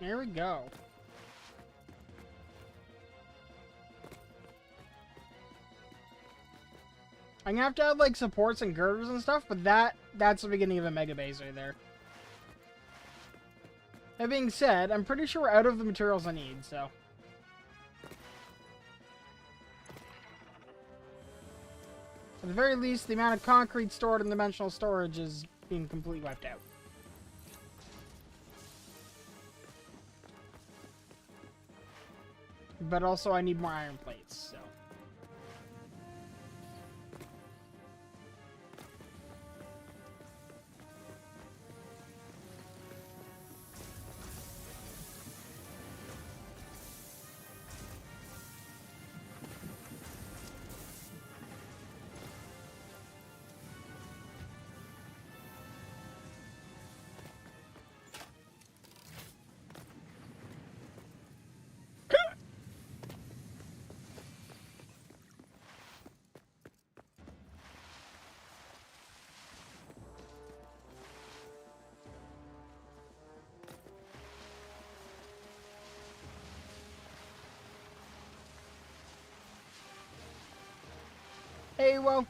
There we go. I'm gonna have to add like supports and girders and stuff, but that's the beginning of a mega base right there. That being said, I'm pretty sure we're out of the materials I need, so. At the very least, the amount of concrete stored in dimensional storage is being completely wiped out. But also, I need more iron plates, so. Hey, well.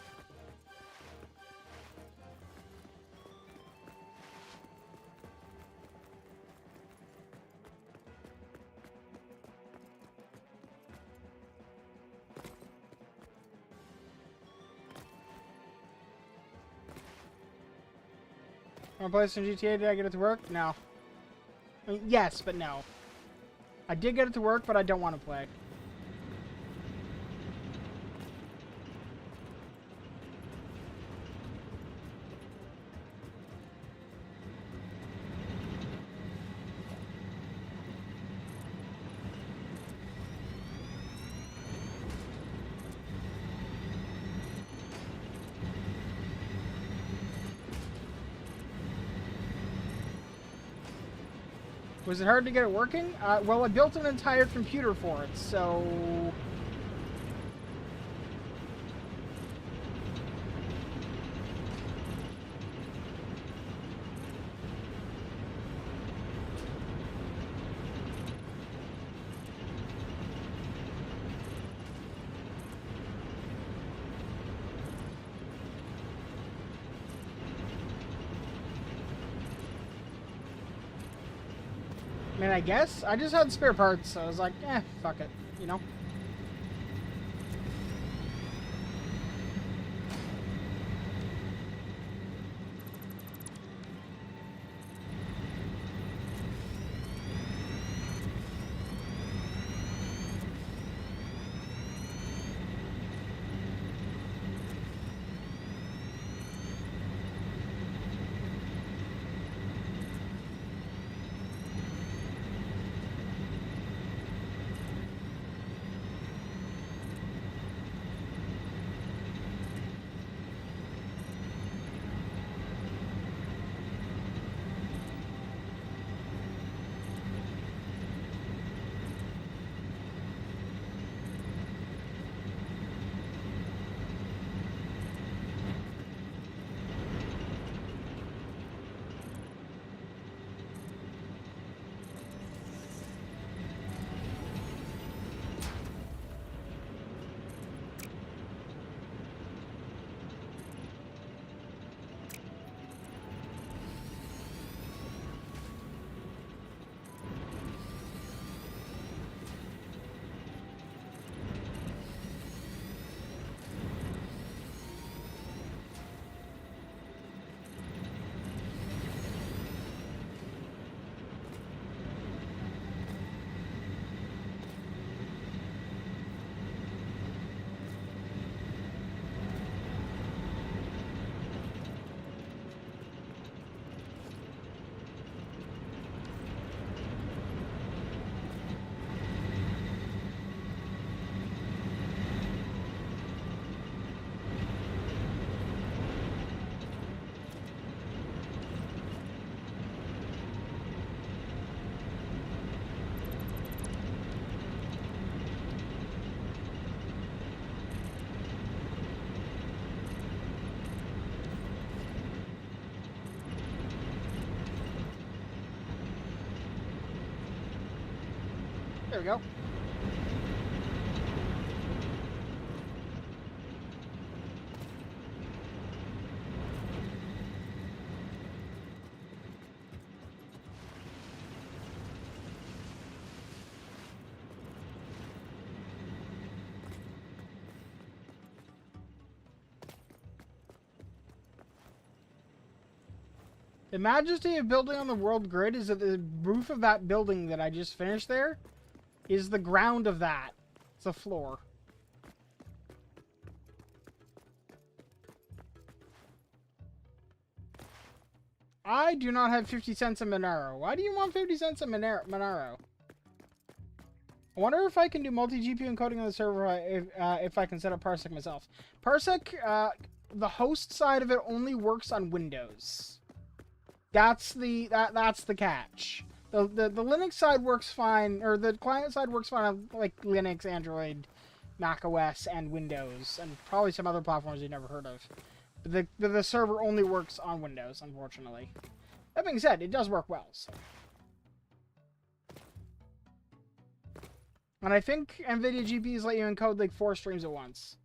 Want to play some GTA? Did I get it to work? No. I mean, yes, but no. I did get it to work, but I don't want to play. Was it hard to get it working? Well, I built an entire computer for it, so... I mean, I guess. I just had spare parts, so I was like, fuck it, you know? There we go. The majesty of building on the world grid is that the roof of that building that I just finished there is the ground of that. It's a floor. I do not have 50 cents in Monero. Why do you want 50 cents in Monero? I wonder if I can do multi-GPU encoding on the server if I can set up Parsec myself. Parsec, the host side of it only works on Windows. That's the catch. The Linux side works fine, or the client side works fine on like Linux, Android, Mac OS, and Windows, and probably some other platforms you've never heard of. But the server only works on Windows, unfortunately. That being said, it does work well. So. And I think NVIDIA GPUs let you encode like 4 streams at once.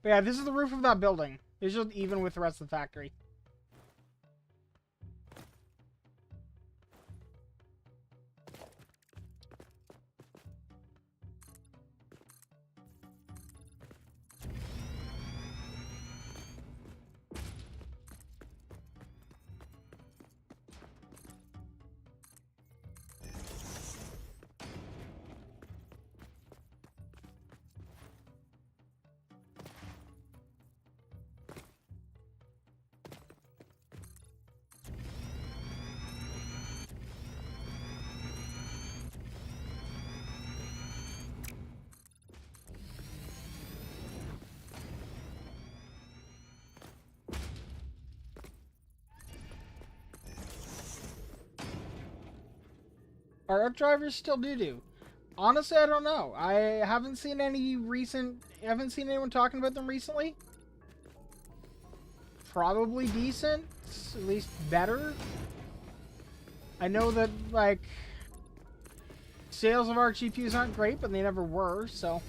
But yeah, this is the roof of that building. It's just even with the rest of the factory. Are up drivers still doo-doo? Honestly, I don't know. I haven't seen anyone talking about them recently. Probably decent, at least better. I know that, like, sales of our GPUs aren't great, but they never were, so...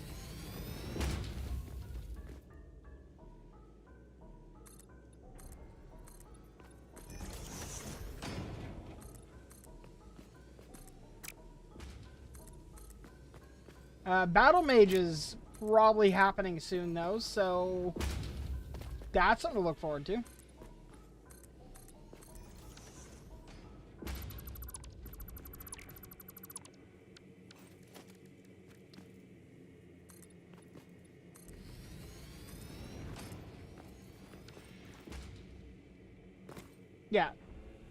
Battle Mage is probably happening soon, though, so that's something to look forward to. Yeah.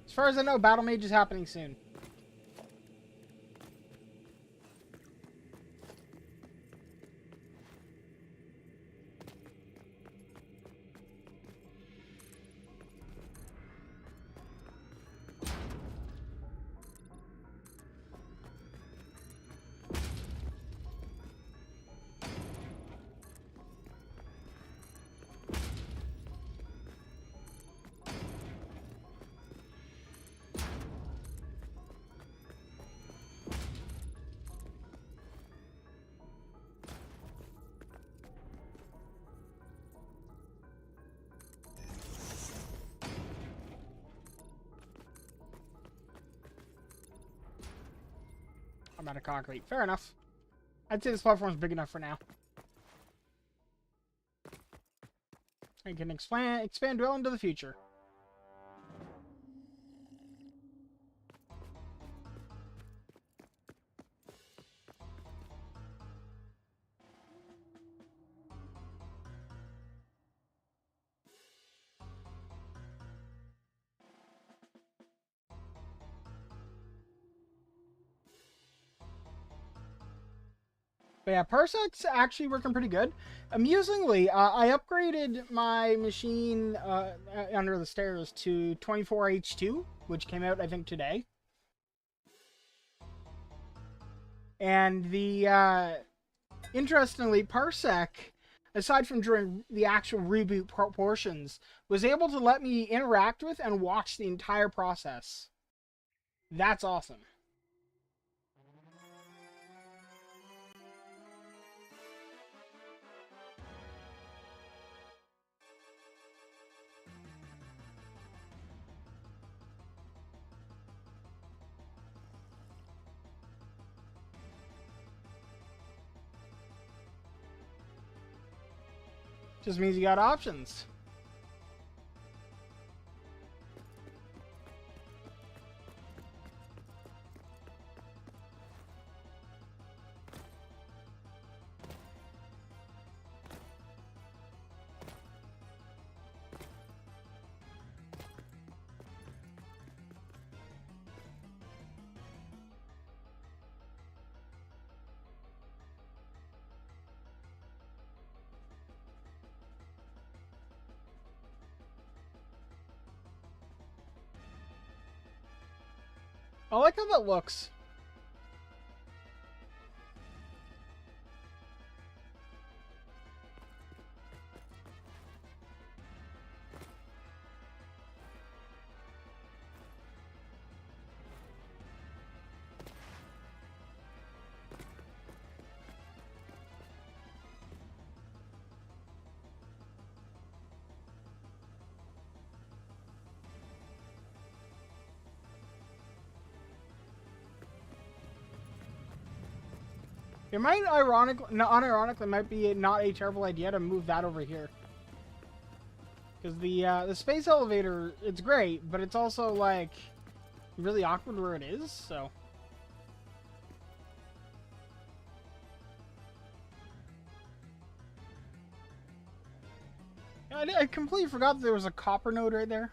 As far as I know, Battle Mage is happening soon. I'm out of concrete. Fair enough. I'd say this platform's big enough for now. I can expand well into the future. But yeah, Parsec's actually working pretty good. Amusingly, I upgraded my machine under the stairs to 24H2, which came out, I think, today. And interestingly, Parsec, aside from during the actual reboot portions, was able to let me interact with and watch the entire process. That's awesome. Just means you got options. I like how that looks. It might unironically might be not a terrible idea to move that over here. Because the space elevator, it's great, but it's also like really awkward where it is, so. I completely forgot that there was a copper node right there.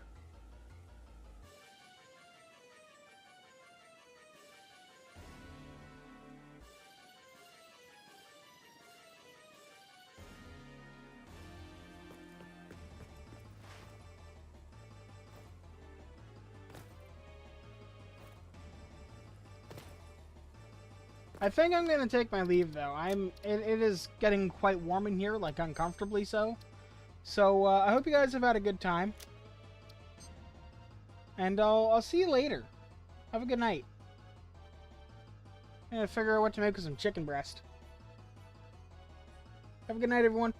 I think I'm gonna take my leave though. It is getting quite warm in here, like uncomfortably so. So I hope you guys have had a good time, and I'll see you later. Have a good night. I'm gonna figure out what to make with some chicken breast. Have a good night, everyone.